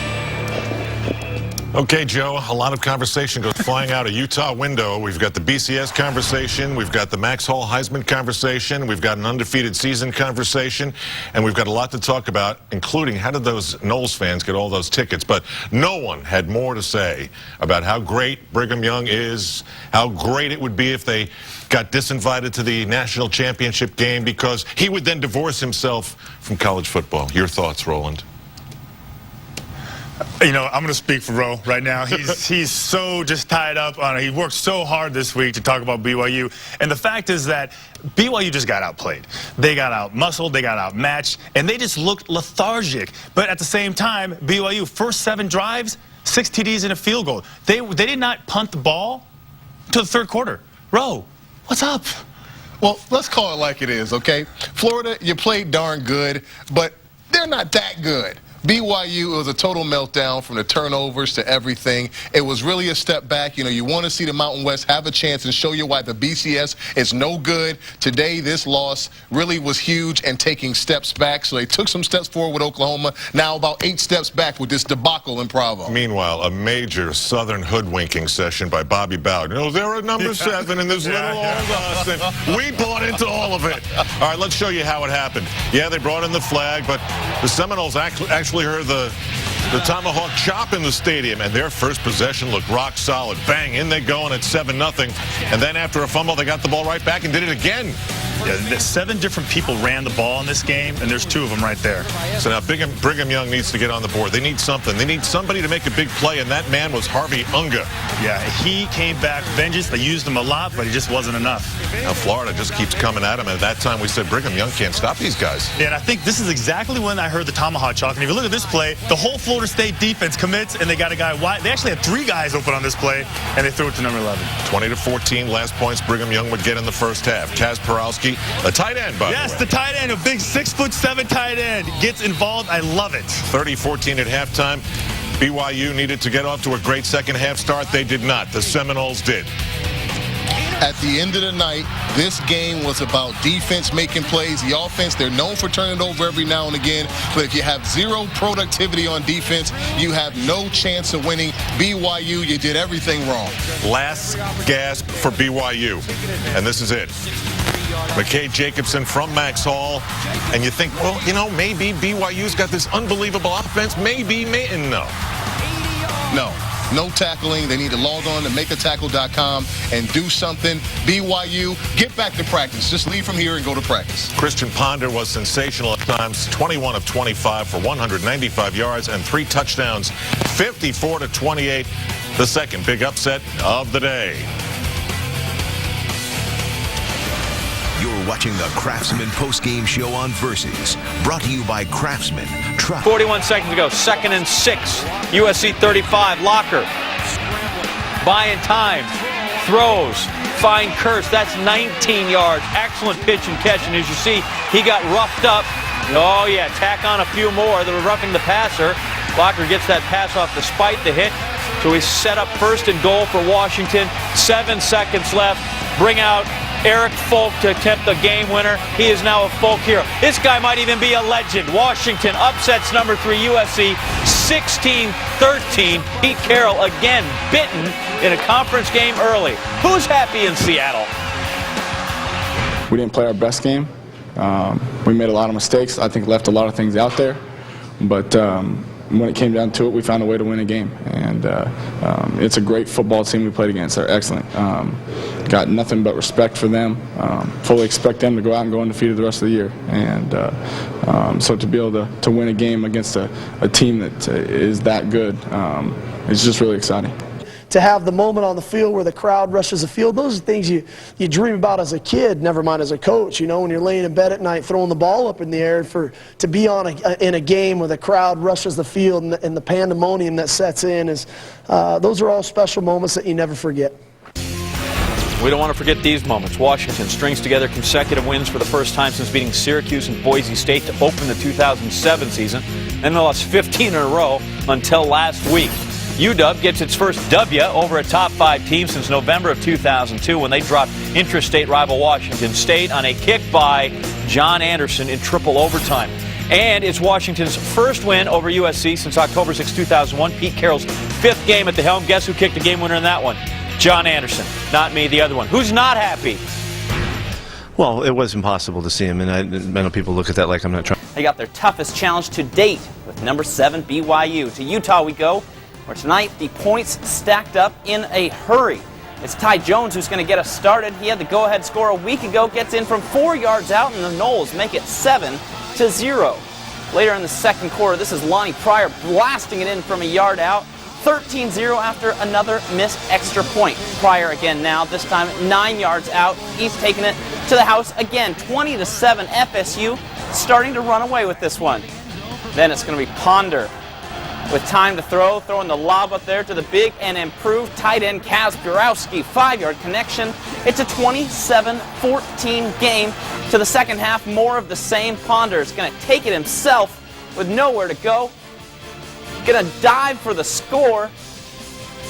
Okay, Joe, a lot of conversation goes flying out a Utah window. We've got the BCS conversation. We've got the Max Hall Heisman conversation. We've got an undefeated season conversation. And we've got a lot to talk about, including how did those Knowles fans get all those tickets. But no one had more to say about how great Brigham Young is, how great it would be if they got disinvited to the national championship game, because he would then divorce himself from college football. Your thoughts, Roland?
You know, I'm going to speak for Ro right now. He's so just tied up on it. He worked so hard this week to talk about BYU. And the fact is that BYU just got outplayed. They got out-muscled, they got outmatched, and they just looked lethargic. But at the same time, BYU, first 7 drives, 6 TDs and a field goal. They did not punt the ball to the third quarter. Ro, what's up?
Well, let's call it like it is, okay? Florida, you played darn good, but they're not that good. BYU, it was a total meltdown from the turnovers to everything. It was really a step back. You know, you want to see the Mountain West have a chance and show you why the BCS is no good. Today, this loss really was huge and taking steps back. So they took some steps forward with Oklahoma. Now about 8 steps back with this debacle in Provo.
Meanwhile, a major Southern hoodwinking session by Bobby Bowden. You know, they're at number 7 and there's little old us, and we bought into all of it. All right, let's show you how it happened. Yeah, they brought in the flag, but the Seminoles actually heard the tomahawk chop in the stadium, and their first possession looked rock solid. Bang, in they go, and it's 7-0. And then after a fumble, they got the ball right back and did it again.
Yeah, 7 different people ran the ball in this game, and there's 2 of them right there.
So now Brigham Young needs to get on the board. They need something. They need somebody to make a big play, and that man was Harvey Unga.
Yeah, he came back vengeance. They used him a lot, but he just wasn't enough.
Now Florida just keeps coming at him, and at that time we said Brigham Young can't stop these guys.
Yeah, and I think this is exactly when I heard the tomahawk chalk. And if you look at this play, the whole Florida State defense commits, and they got a guy wide. They actually had 3 guys open on this play, and they threw it to number 11.
20-14, last points Brigham Young would get in the first half. Kaz Porowski, a tight end, by the way.
Yes, the tight end, a big 6'7" tight end, gets involved. I love it.
30-14 at halftime. BYU needed to get off to a great second half start. They did not. The Seminoles did.
At the end of the night, this game was about defense making plays. The offense, they're known for turning it over every now and again. But if you have 0 productivity on defense, you have no chance of winning. BYU, you did everything wrong.
Last gasp for BYU. And this is it. McKay Jacobson from Max Hall. And you think, well, you know, maybe BYU's got this unbelievable offense. Maybe, no.
No tackling. They need to log on to makeatackle.com and do something. BYU, get back to practice. Just leave from here and go to practice.
Christian Ponder was sensational at times. 21 of 25 for 195 yards and 3 touchdowns. 54-28, the second big upset of the day.
You're watching the Craftsman postgame show on Versus. Brought to you by Craftsman.
41 seconds to go. 2nd and 6. USC 35. Locker. Buying time. Throws. Find Kurtz. That's 19 yards. Excellent pitch and catch. And as you see, he got roughed up. Oh, yeah. Tack on a few more. They were roughing the passer. Locker gets that pass off despite the hit. So he's set up 1st and goal for Washington. 7 seconds left. Bring out Eric Folk to attempt the game winner. He is now a Folk hero. This guy might even be a legend. Washington upsets number 3 USC 16-13. Pete Carroll again bitten in a conference game early. Who's happy in Seattle?
We didn't play our best game. We made a lot of mistakes. I think left a lot of things out there. But when it came down to it, we found a way to win a game. And it's a great football team we played against. They're excellent. Got nothing but respect for them. Fully expect them to go out and go undefeated the rest of the year. And so to be able to win a game against a team that is that good, it's just really exciting.
To have the moment on the field where the crowd rushes the field, those are things you dream about as a kid, never mind as a coach. You know, when you're laying in bed at night throwing the ball up in the air, to be in a game where the crowd rushes the field and the pandemonium that sets in, those are all special moments that you never forget.
We don't want to forget these moments. Washington strings together consecutive wins for the first time since beating Syracuse and Boise State to open the 2007 season. Then they lost 15 in a row until last week. UW gets its first W over a top 5 team since November of 2002 when they dropped intrastate rival Washington State on a kick by John Anderson in triple overtime. And it's Washington's first win over USC since October 6, 2001. Pete Carroll's 5th game at the helm. Guess who kicked the game winner in that one? John Anderson. Not me, the other one. Who's not happy?
Well, it was impossible to see him, and I know people look at that like I'm not trying.
They got their toughest challenge to date with number 7 BYU. To Utah we go, where tonight the points stacked up in a hurry. It's Ty Jones who's going to get us started. He had the go-ahead score a week ago, gets in from 4 yards out, and the Noles make it 7-0. Later in the second quarter, this is Lonnie Pryor blasting it in from a yard out. 13-0 after another missed extra point. Pryor again now, this time 9 yards out. He's taking it to the house again. 20-7 FSU starting to run away with this one. Then it's going to be Ponder with time to throw, throwing the lob up there to the big and improved tight end Kaz Burowski. 5-yard connection. It's a 27-14 game. To the second half, more of the same. Ponder is going to take it himself with nowhere to go. Going to dive for the score.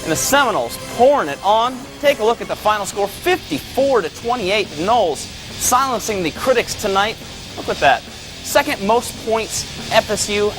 And the Seminoles pouring it on. Take a look at the final score, 54-28. Noles silencing the critics tonight. Look at that. Second most points BYU